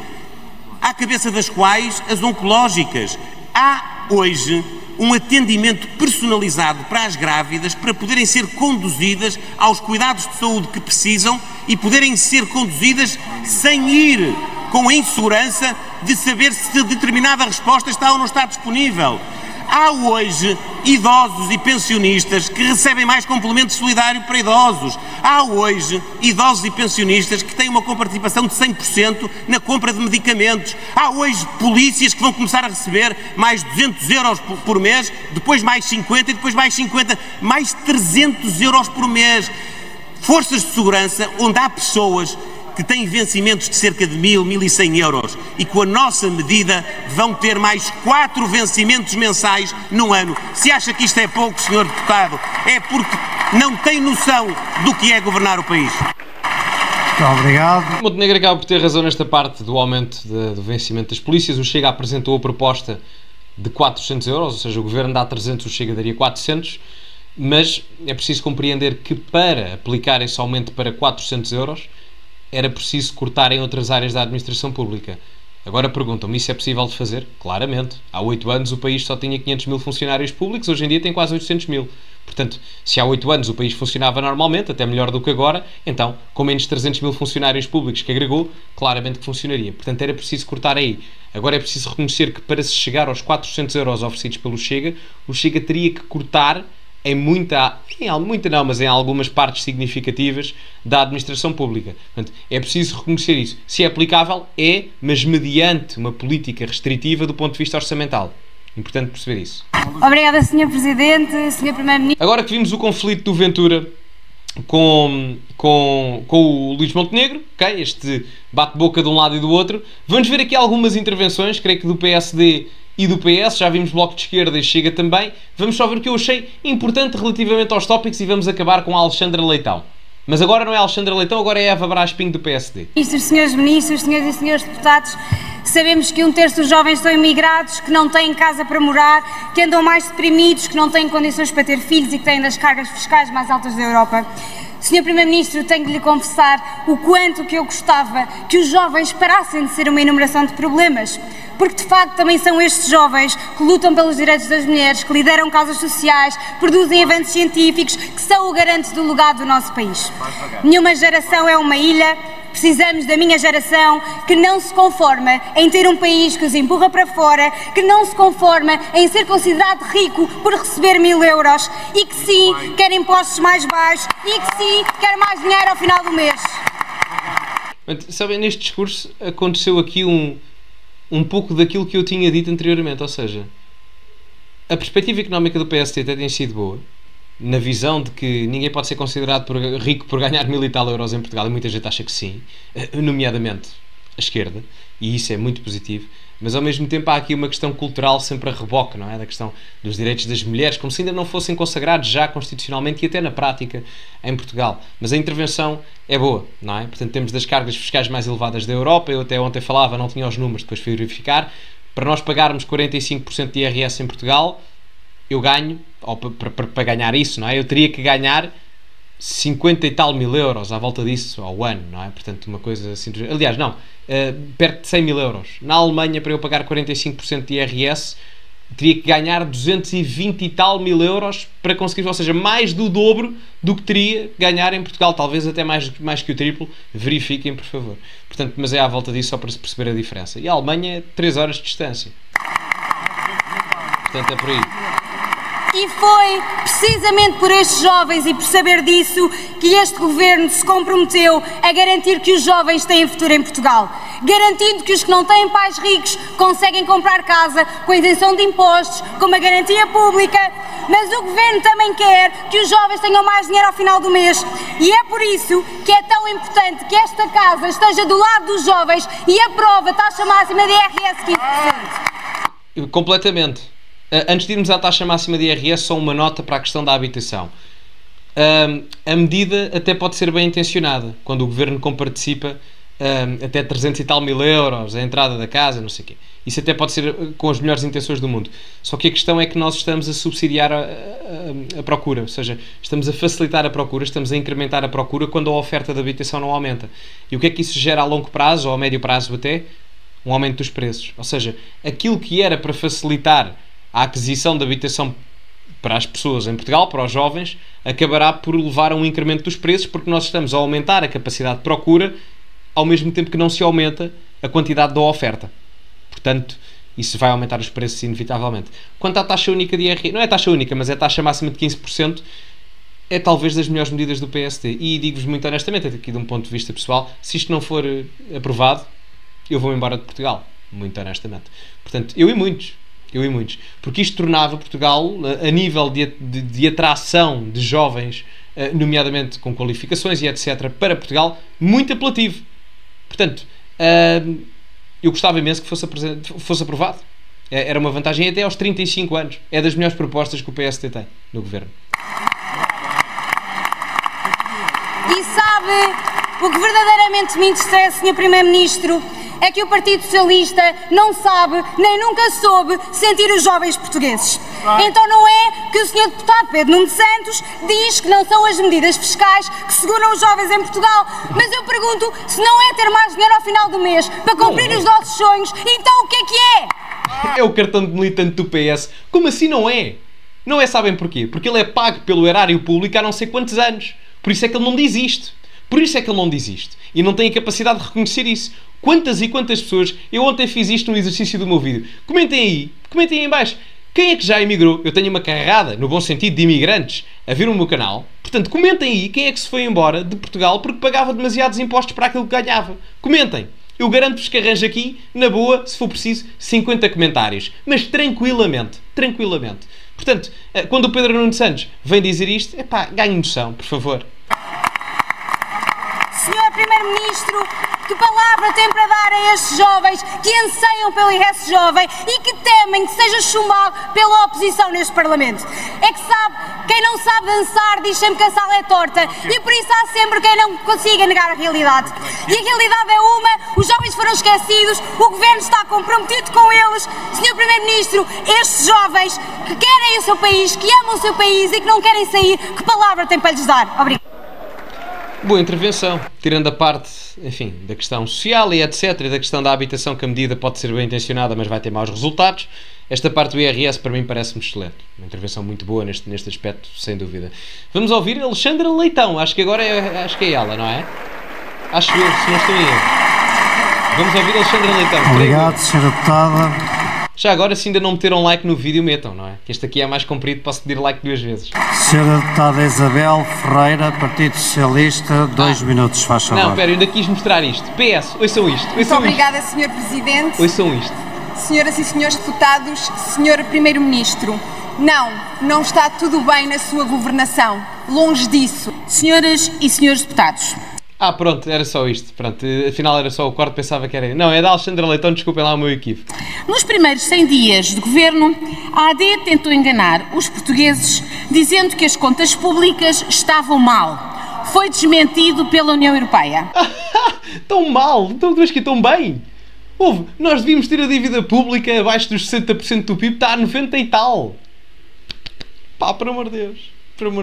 à cabeça das quais as oncológicas. Há hoje um atendimento personalizado para as grávidas, para poderem ser conduzidas aos cuidados de saúde que precisam e poderem ser conduzidas sem ir com a insegurança de saber se determinada resposta está ou não está disponível. Há hoje idosos e pensionistas que recebem mais complemento solidário para idosos. Há hoje idosos e pensionistas que têm uma comparticipação de 100% na compra de medicamentos. Há hoje polícias que vão começar a receber mais 200 euros por mês, depois mais 50 e depois mais 50, mais 300 euros por mês. Forças de segurança onde há pessoas que têm vencimentos de cerca de 1.100 euros e com a nossa medida vão ter mais 4 vencimentos mensais no ano. Se acha que isto é pouco, Sr. Deputado, é porque não tem noção do que é governar o país. Muito obrigado. Montenegro acaba por ter razão nesta parte do aumento do vencimento das polícias. O Chega apresentou a proposta de 400 euros, ou seja, o Governo dá 300, o Chega daria 400, mas é preciso compreender que para aplicar esse aumento para 400 euros era preciso cortar em outras áreas da administração pública. Agora perguntam-me, isso é possível de fazer? Claramente. Há 8 anos o país só tinha 500 mil funcionários públicos, hoje em dia tem quase 800 mil. Portanto, se há 8 anos o país funcionava normalmente, até melhor do que agora, então, com menos de 300 mil funcionários públicos que agregou, claramente que funcionaria. Portanto, era preciso cortar aí. Agora é preciso reconhecer que para se chegar aos 400 euros oferecidos pelo Chega, o Chega teria que cortar mas em algumas partes significativas da administração pública. Portanto, é preciso reconhecer isso. Se é aplicável, é, mas mediante uma política restritiva do ponto de vista orçamental. Importante perceber isso. Obrigada, Sr. Presidente, Sr. Primeiro-Ministro. Agora que vimos o conflito do Ventura com o Luís Montenegro, okay? Este bate-boca de um lado e do outro, vamos ver aqui algumas intervenções, creio que do PSD e do PS, já vimos Bloco de Esquerda e Chega também. Vamos só ver o que eu achei importante relativamente aos tópicos e vamos acabar com a Alexandra Leitão. Mas agora não é Alexandra Leitão, agora é Eva Brás Pinto do PSD. Senhores Ministros, senhores e senhores deputados, sabemos que 1/3 dos jovens são imigrados, que não têm casa para morar, que andam mais deprimidos, que não têm condições para ter filhos e que têm das cargas fiscais mais altas da Europa. Sr. Primeiro-Ministro, tenho de lhe confessar o quanto que eu gostava que os jovens parassem de ser uma enumeração de problemas, porque de facto também são estes jovens que lutam pelos direitos das mulheres, que lideram causas sociais, produzem avanços científicos, que são o garante do legado do nosso país. Nenhuma geração é uma ilha. Precisamos da minha geração que não se conforma em ter um país que os empurra para fora, que não se conforma em ser considerado rico por receber 1.000 euros e que sim, quer impostos mais baixos e que sim, quer mais dinheiro ao final do mês. Sabem, neste discurso aconteceu aqui um pouco daquilo que eu tinha dito anteriormente, ou seja, a perspectiva económica do PSD até tem sido boa, na visão de que ninguém pode ser considerado rico por ganhar 1.000 e tal euros em Portugal, e muita gente acha que sim, nomeadamente a esquerda, e isso é muito positivo, mas ao mesmo tempo há aqui uma questão cultural sempre a reboque, não é? Da questão dos direitos das mulheres, como se ainda não fossem consagrados já constitucionalmente e até na prática em Portugal. Mas a intervenção é boa, não é? Portanto, temos das cargas fiscais mais elevadas da Europa, eu até ontem falava, não tinha os números, depois fui verificar, para nós pagarmos 45% de IRS em Portugal, eu ganho, ou para ganhar isso, não é? Eu teria que ganhar 50 e tal mil euros à volta disso ao ano, não é? Portanto, uma coisa assim. Aliás, não, perto de 100 mil euros. Na Alemanha, para eu pagar 45% de IRS, teria que ganhar 220 e tal mil euros para conseguir, ou seja, mais do dobro do que teria que ganhar em Portugal, talvez até mais que o triplo. Verifiquem, por favor. Portanto, mas é à volta disso só para se perceber a diferença. E a Alemanha é 3 horas de distância. Portanto, é por aí. E foi precisamente por estes jovens e por saber disso que este governo se comprometeu a garantir que os jovens têm futuro em Portugal, garantindo que os que não têm pais ricos conseguem comprar casa com isenção de impostos, com uma garantia pública, mas o governo também quer que os jovens tenham mais dinheiro ao final do mês e é por isso que é tão importante que esta casa esteja do lado dos jovens e aprove a taxa máxima de IRS 15%. Completamente. Antes de irmos à taxa máxima de IRS, só uma nota para a questão da habitação. A medida até pode ser bem intencionada, quando o governo comparticipa até 300 e tal mil euros, a entrada da casa, não sei o quê. Isso até pode ser com as melhores intenções do mundo. Só que a questão é que nós estamos a subsidiar a procura, ou seja, estamos a facilitar a procura, estamos a incrementar a procura quando a oferta de habitação não aumenta. E o que é que isso gera a longo prazo, ou a médio prazo até? Um aumento dos preços. Ou seja, aquilo que era para facilitar a aquisição de habitação para as pessoas em Portugal, para os jovens, acabará por levar a um incremento dos preços, porque nós estamos a aumentar a capacidade de procura ao mesmo tempo que não se aumenta a quantidade da oferta. Portanto, isso vai aumentar os preços inevitavelmente. Quanto à taxa única de IRS, não é taxa única, mas é taxa máxima de 15%, é talvez das melhores medidas do PSD. E digo-vos muito honestamente, aqui de um ponto de vista pessoal, se isto não for aprovado, eu vou embora de Portugal. Muito honestamente. Portanto, eu e muitos. Porque isto tornava Portugal, a nível de atração de jovens, nomeadamente com qualificações e etc., para Portugal, muito apelativo. Portanto, eu gostava imenso que fosse aprovado. Era uma vantagem até aos 35 anos. É das melhores propostas que o PSD tem no governo. E sabe, o que verdadeiramente me entristece, Sr. Primeiro-Ministro, é que o Partido Socialista não sabe, nem nunca soube, sentir os jovens portugueses. Então não é que o Sr. Deputado Pedro Nuno Santos diz que não são as medidas fiscais que seguram os jovens em Portugal, mas eu pergunto se não é ter mais dinheiro ao final do mês para cumprir os nossos sonhos, então o que é? É o cartão de militante do PS. Como assim não é? Não é, sabem porquê? Porque ele é pago pelo erário público há não sei quantos anos. Por isso é que ele não diz isto. E não tem a capacidade de reconhecer isso. Quantas e quantas pessoas... Eu ontem fiz isto no exercício do meu vídeo. Comentem aí em baixo. Quem é que já emigrou? Eu tenho uma carrada, no bom sentido, de imigrantes a ver o meu canal. Portanto, comentem aí quem é que se foi embora de Portugal porque pagava demasiados impostos para aquilo que ganhava. Comentem. Eu garanto-vos que arranjo aqui, na boa, se for preciso, 50 comentários. Mas tranquilamente. Portanto, quando o Pedro Nuno Santos vem dizer isto, ganhe noção, por favor. Sr. Primeiro-Ministro, que palavra tem para dar a estes jovens que anseiam pelo IRS jovem e que temem que seja chumbado pela oposição neste Parlamento? É que sabe, quem não sabe dançar diz sempre que a sala é torta e por isso há sempre quem não consiga negar a realidade. E a realidade é uma, os jovens foram esquecidos, o Governo está comprometido com eles. Sr. Primeiro-Ministro, estes jovens que querem o seu país, que amam o seu país e que não querem sair, que palavra tem para lhes dar? Obrigada. Boa intervenção, tirando a parte, enfim, da questão social e etc, e da questão da habitação, que a medida pode ser bem intencionada, mas vai ter maus resultados. Esta parte do IRS para mim parece-me excelente. Uma intervenção muito boa neste aspecto, sem dúvida. Vamos ouvir Alexandra Leitão, acho que agora é ela, não é? Acho eu, se não estou em erro. Vamos ouvir Alexandra Leitão. Obrigado, Sra. Deputada. Já agora, se ainda não meteram like no vídeo, metam, não é? Que este aqui é mais comprido, posso pedir like 2 vezes. Sra. Deputada Isabel Ferreira, Partido Socialista, 2 minutos, faz favor. Não, espera, eu ainda quis mostrar isto. PS, ouçam isto. Muito obrigada, Sr. Presidente. Ouçam isto. Senhoras e senhores deputados, Sr. Primeiro-Ministro, não está tudo bem na sua governação. Longe disso. Senhoras e senhores deputados. Pronto, era só isto. Pronto, afinal era só o corte, pensava que era... Não, é da Alexandra Leitão, desculpem lá o meu equívoco. Nos primeiros 100 dias de governo, a AD tentou enganar os portugueses dizendo que as contas públicas estavam mal. Foi desmentido pela União Europeia. Tão mal? Então tu és que tão bem? Nós devíamos ter a dívida pública abaixo dos 60% do PIB, está a 90 e tal. Por amor de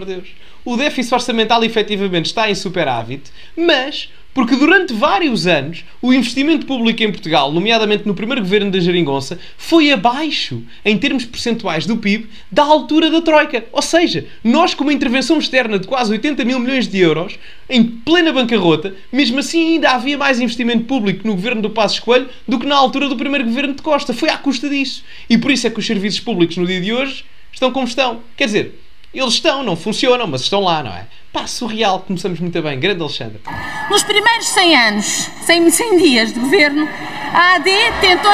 Deus. O déficit orçamental efetivamente está em superávit, mas porque durante vários anos o investimento público em Portugal, nomeadamente no primeiro governo da Geringonça, foi abaixo, em termos percentuais do PIB, da altura da Troika. Ou seja, nós com uma intervenção externa de quase 80 mil milhões de euros, em plena bancarrota, mesmo assim ainda havia mais investimento público no governo do Passos Coelho do que na altura do primeiro governo de Costa. Foi à custa disso. E por isso é que os serviços públicos no dia de hoje estão como estão. Quer dizer, eles estão, não funcionam, mas estão lá, não é? Surreal, começamos muito bem. Grande Alexandre. Nos primeiros 100 anos, 100 dias de governo, a AD tentou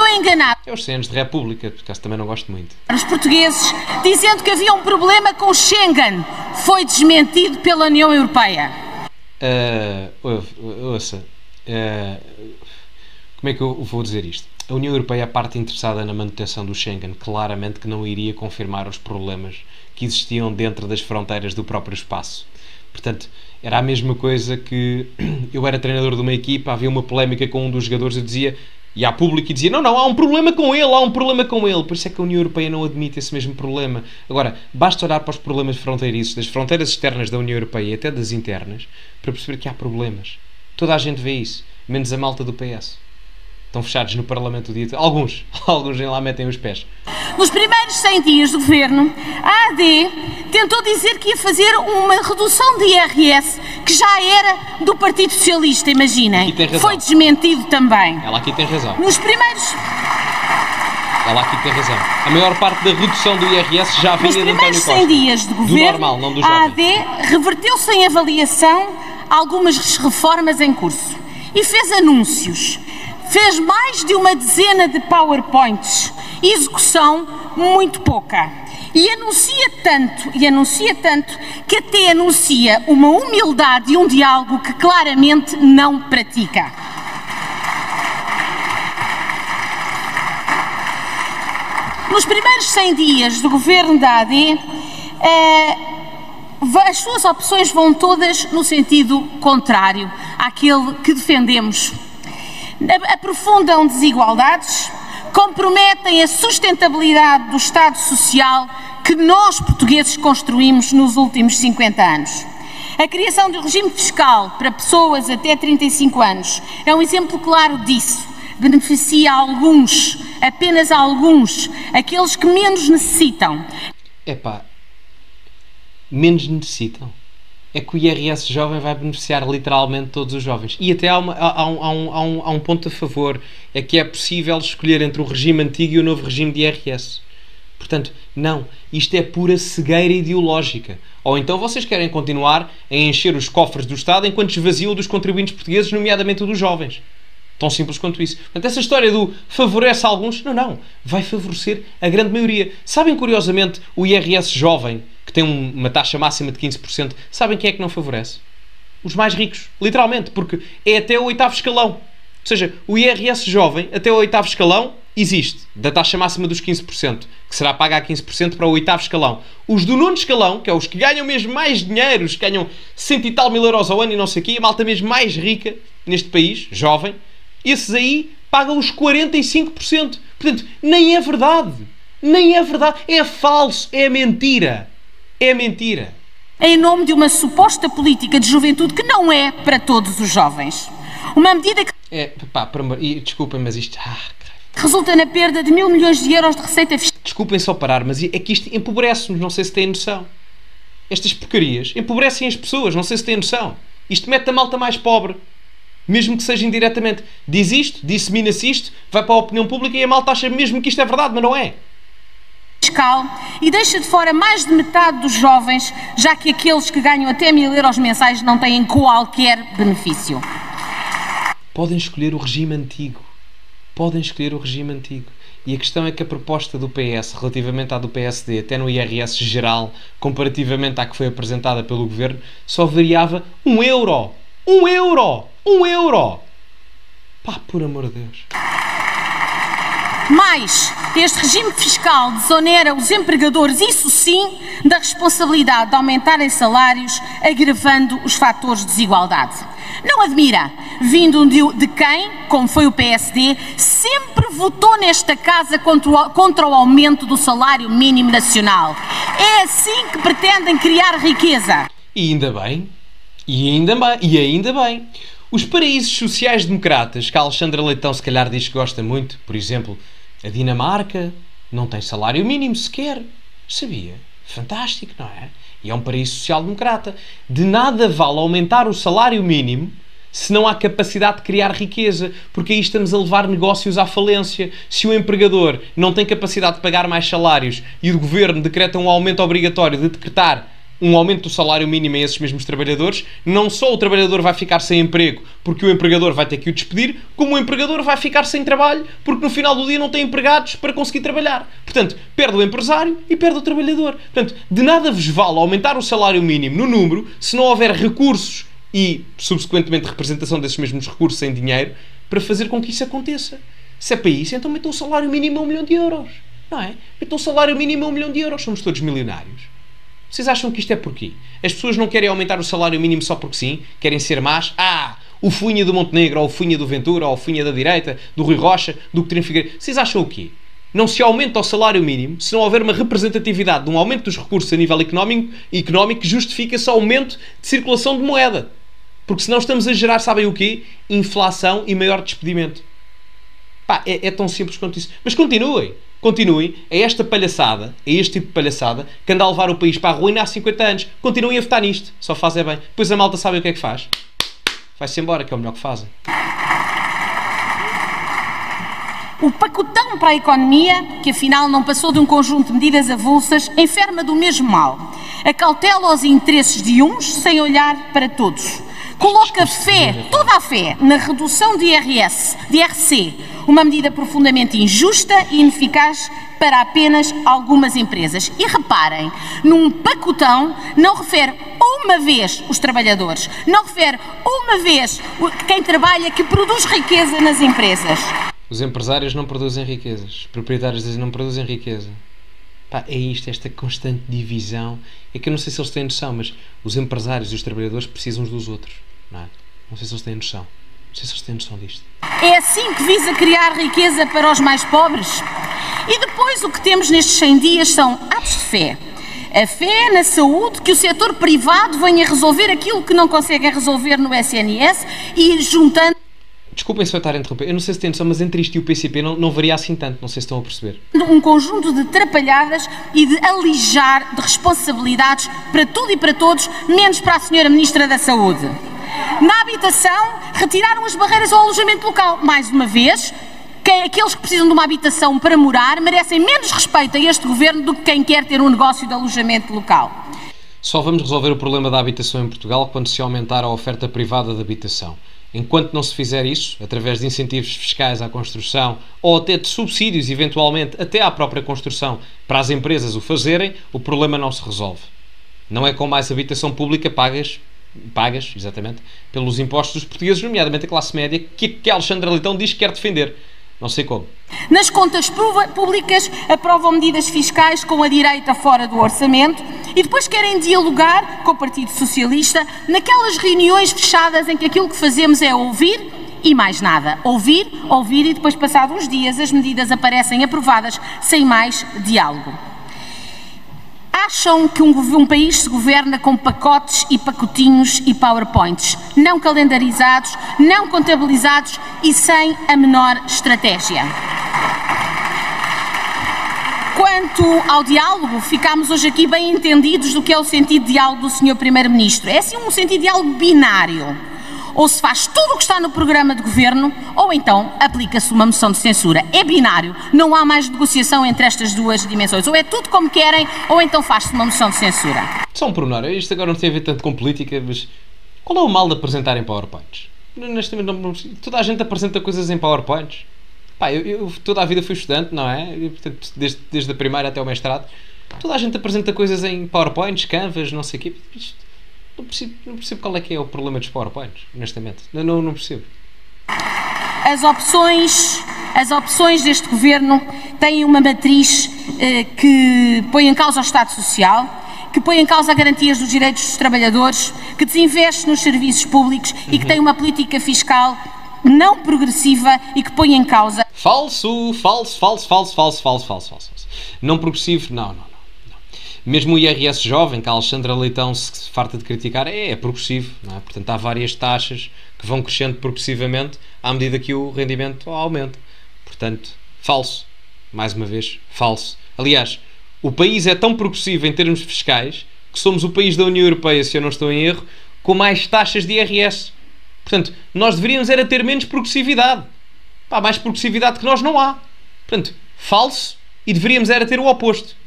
enganar É os 100 anos de República, por acaso também não gosto muito. Os portugueses, dizendo que havia um problema com o Schengen. Foi desmentido pela União Europeia. Ouça, como é que eu vou dizer isto? A União Europeia, a parte interessada na manutenção do Schengen, claramente que não iria confirmar os problemas que existiam dentro das fronteiras do próprio espaço. Portanto, era a mesma coisa que eu era treinador de uma equipa, havia uma polémica com um dos jogadores, eu dizia, e há público e dizia, não, há um problema com ele, há um problema com ele. Por isso é que a União Europeia não admite esse mesmo problema. Agora, basta olhar para os problemas fronteiriços, das fronteiras externas da União Europeia e até das internas, para perceber que há problemas. Toda a gente vê isso, menos a malta do PS. Estão fechados no Parlamento o dia... Alguns nem lá metem os pés. Nos primeiros 100 dias do governo, a AD tentou dizer que ia fazer uma redução de IRS que já era do Partido Socialista, imaginem. Foi desmentido também. Ela aqui tem razão. Nos primeiros... Ela aqui tem razão. A maior parte da redução do IRS já vinha de António Costa. Nos primeiros 100 dias de governo, do normal, não do jovem. A AD reverteu sem avaliação algumas reformas em curso e fez anúncios. Fez mais de uma dezena de PowerPoints, execução muito pouca. E anuncia tanto, que até anuncia uma humildade e um diálogo que claramente não pratica. Nos primeiros 100 dias do governo da AD, as suas opções vão todas no sentido contrário àquele que defendemos. Aprofundam desigualdades, comprometem a sustentabilidade do Estado Social que nós, portugueses, construímos nos últimos 50 anos. A criação do regime fiscal para pessoas até 35 anos é um exemplo claro disso. Beneficia alguns, apenas alguns, aqueles que menos necessitam. Menos necessitam. É que o IRS jovem vai beneficiar literalmente todos os jovens. E até há um ponto a favor, é que é possível escolher entre o regime antigo e o novo regime de IRS. Portanto, não, isto é pura cegueira ideológica. Ou então vocês querem continuar a encher os cofres do Estado enquanto esvaziam dos contribuintes portugueses, nomeadamente dos jovens. Tão simples quanto isso. Portanto, essa história do favorece alguns, não, vai favorecer a grande maioria. Sabem, curiosamente, o IRS jovem, que tem uma taxa máxima de 15%, sabem quem é que não favorece? Os mais ricos, literalmente, porque é até o 8º escalão. Ou seja, o IRS jovem, até o 8º escalão, existe, da taxa máxima dos 15%, que será paga a 15% para o 8º escalão. Os do 9º escalão, que é os que ganham mesmo mais dinheiro, os que ganham 100 e tal mil euros ao ano e não sei o quê, a malta mesmo mais rica neste país, jovem, esses aí pagam os 45%. Portanto, nem é verdade. Nem é verdade. É falso. É mentira. É mentira. Em nome de uma suposta política de juventude que não é para todos os jovens. Uma medida que... Desculpem, mas isto... resulta na perda de 1.000 milhões de euros de receita fiscal. Desculpem só parar, mas é que isto empobrece-nos. Não sei se têm noção. Estas porcarias empobrecem as pessoas. Não sei se têm noção. Isto mete a malta mais pobre. Mesmo que seja indiretamente. Diz isto, dissemina-se isto, vai para a opinião pública e a malta acha mesmo que isto é verdade, mas não é. Fiscal e deixa de fora mais de metade dos jovens, já que aqueles que ganham até 1.000 euros mensais não têm qualquer benefício. Podem escolher o regime antigo. E a questão é que a proposta do PS, relativamente à do PSD, até no IRS geral, comparativamente à que foi apresentada pelo Governo, só variava 1 euro. 1 euro! 1 euro! Por amor de Deus. Mas este regime fiscal desonera os empregadores, isso sim, da responsabilidade de aumentarem salários, agravando os fatores de desigualdade. Não admira, vindo de quem, como foi o PSD, sempre votou nesta casa contra o aumento do salário mínimo nacional. É assim que pretendem criar riqueza. E ainda bem. Os paraísos sociais-democratas, que a Alexandra Leitão se calhar diz que gosta muito, por exemplo, a Dinamarca, não tem salário mínimo sequer. Sabia? Fantástico, não é? E é um paraíso social-democrata. De nada vale aumentar o salário mínimo se não há capacidade de criar riqueza, porque aí estamos a levar negócios à falência. Se o empregador não tem capacidade de pagar mais salários e o governo decreta um aumento obrigatório de decretar um aumento do salário mínimo a esses mesmos trabalhadores, não só o trabalhador vai ficar sem emprego porque o empregador vai ter que o despedir, como o empregador vai ficar sem trabalho porque no final do dia não tem empregados para conseguir trabalhar. Portanto, perde o empresário e perde o trabalhador. Portanto, de nada vos vale aumentar o salário mínimo no número se não houver recursos e, subsequentemente, representação desses mesmos recursos em dinheiro para fazer com que isso aconteça. Se é para isso, então metam o salário mínimo a 1 milhão de euros. Não é? Metam o salário mínimo a 1 milhão de euros. Somos todos milionários. Vocês acham que isto é porquê? As pessoas não querem aumentar o salário mínimo só porque sim? Querem ser más? O Funha do Montenegro, ou o Funha do Ventura, ou o Funha da direita, do Rui Rocha, do Coutinho Figueiredo. Vocês acham o quê? Não se aumenta o salário mínimo se não houver uma representatividade de um aumento dos recursos a nível económico que justifica esse aumento de circulação de moeda. Porque senão estamos a gerar, sabem o quê? Inflação e maior despedimento. É tão simples quanto isso. Mas continuem a esta palhaçada, a este tipo de palhaçada, que anda a levar o país para a ruína há 50 anos. Continuem a votar nisto. Só fazem bem. Depois a malta sabe o que é que faz. Vai-se embora, que é o melhor que fazem. O pacotão para a economia, que afinal não passou de um conjunto de medidas avulsas, enferma do mesmo mal. Acautela os interesses de uns sem olhar para todos. Coloca toda a fé, na redução de IRC, uma medida profundamente injusta e ineficaz para apenas algumas empresas. E reparem, num pacotão não refere uma vez os trabalhadores, não refere uma vez quem trabalha, que produz riqueza nas empresas. Os empresários não produzem riquezas, os proprietários não produzem riqueza. É isto, esta constante divisão. É que eu não sei se eles têm noção, mas os empresários e os trabalhadores precisam uns dos outros. Não sei se eles têm noção. Não sei se eles têm noção disto. É assim que visa criar riqueza para os mais pobres? E depois o que temos nestes 100 dias são atos de fé. A fé na saúde, que o setor privado venha resolver aquilo que não conseguem resolver no SNS e juntando... Desculpem se eu estar a interromper. Eu não sei se têm noção, mas entre isto e o PCP não varia assim tanto. Não sei se estão a perceber. Um conjunto de trapalhadas e de alijar de responsabilidades para tudo e para todos, menos para a senhora Ministra da Saúde. Na habitação, retiraram as barreiras ao alojamento local. Mais uma vez, aqueles que precisam de uma habitação para morar merecem menos respeito a este governo do que quem quer ter um negócio de alojamento local. Só vamos resolver o problema da habitação em Portugal quando se aumentar a oferta privada de habitação. Enquanto não se fizer isso, através de incentivos fiscais à construção ou até de subsídios, eventualmente, até à própria construção, para as empresas o fazerem, o problema não se resolve. Não é com mais habitação pública pagas, exatamente, pelos impostos dos portugueses, nomeadamente a classe média, que Alexandre Leitão diz que quer defender. Não sei como. Nas contas públicas aprovam medidas fiscais com a direita fora do orçamento e depois querem dialogar com o Partido Socialista naquelas reuniões fechadas em que aquilo que fazemos é ouvir e mais nada. Ouvir e depois, passados uns dias, as medidas aparecem aprovadas sem mais diálogo. Acham que um país se governa com pacotes e pacotinhos e powerpoints, não calendarizados, não contabilizados e sem a menor estratégia. Quanto ao diálogo, ficámos hoje aqui bem entendidos do que é o sentido de diálogo do Sr. Primeiro-Ministro. É assim um sentido de diálogo binário. Ou se faz tudo o que está no programa de governo, ou então aplica-se uma moção de censura. É binário, não há mais negociação entre estas duas dimensões. Ou é tudo como querem, ou então faz-se uma moção de censura. Só um pormenor, isto agora não tem a ver tanto com política, mas qual é o mal de apresentar em PowerPoints? Toda a gente apresenta coisas em PowerPoints. Eu toda a vida fui estudante, não é? Portanto, desde a primeira até o mestrado. Toda a gente apresenta coisas em PowerPoints, Canvas, não sei o quê. Não percebo qual é que é o problema dos PowerPoints, honestamente. Não percebo. As opções deste governo têm uma matriz que põe em causa o Estado Social, que põe em causa garantias dos direitos dos trabalhadores, que desinveste nos serviços públicos e que tem uma política fiscal não progressiva e que põe em causa... Falso. Não progressivo, não. Mesmo o IRS jovem, que a Alexandra Leitão se farta de criticar, é progressivo, não é? Portanto, há várias taxas que vão crescendo progressivamente à medida que o rendimento aumenta. Portanto, falso. Mais uma vez, falso. Aliás, o país é tão progressivo em termos fiscais que somos o país da União Europeia, se eu não estou em erro, com mais taxas de IRS. Portanto, nós deveríamos era ter menos progressividade. Mais progressividade que nós não há. Portanto, falso, e deveríamos era ter o oposto.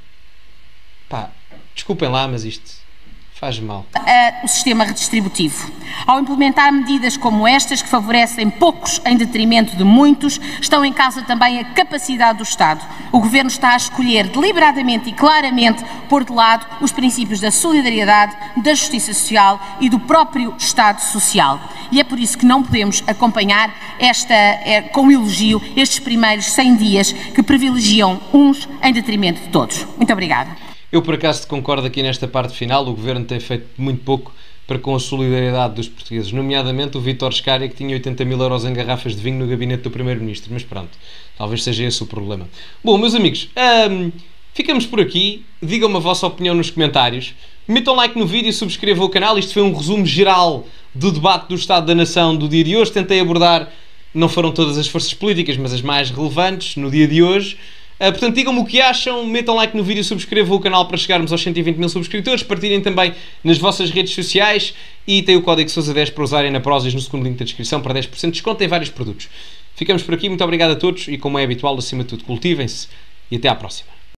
Desculpem lá, mas isto faz mal. O sistema redistributivo. Ao implementar medidas como estas, que favorecem poucos em detrimento de muitos, estão em causa também a capacidade do Estado. O Governo está a escolher deliberadamente e claramente pôr de lado os princípios da solidariedade, da justiça social e do próprio Estado Social. E é por isso que não podemos acompanhar com elogio estes primeiros 100 dias que privilegiam uns em detrimento de todos. Muito obrigada. Eu, por acaso, concordo aqui nesta parte final. O Governo tem feito muito pouco para com a solidariedade dos portugueses, nomeadamente o Vítor Scária, que tinha 80 mil euros em garrafas de vinho no gabinete do Primeiro-Ministro. Mas pronto, talvez seja esse o problema. Bom, meus amigos, ficamos por aqui. Digam-me a vossa opinião nos comentários. Metam like no vídeo e subscrevam o canal. Isto foi um resumo geral do debate do Estado da Nação do dia de hoje. Tentei abordar, não foram todas as forças políticas, mas as mais relevantes no dia de hoje. Portanto, digam-me o que acham, metam like no vídeo e subscrevam o canal para chegarmos aos 120 mil subscritores, partilhem também nas vossas redes sociais e tem o código SOUSA10 para usarem na Prozis no segundo link da descrição para 10% de desconto em vários produtos. Ficamos por aqui, muito obrigado a todos e, como é habitual, acima de tudo, cultivem-se e até à próxima.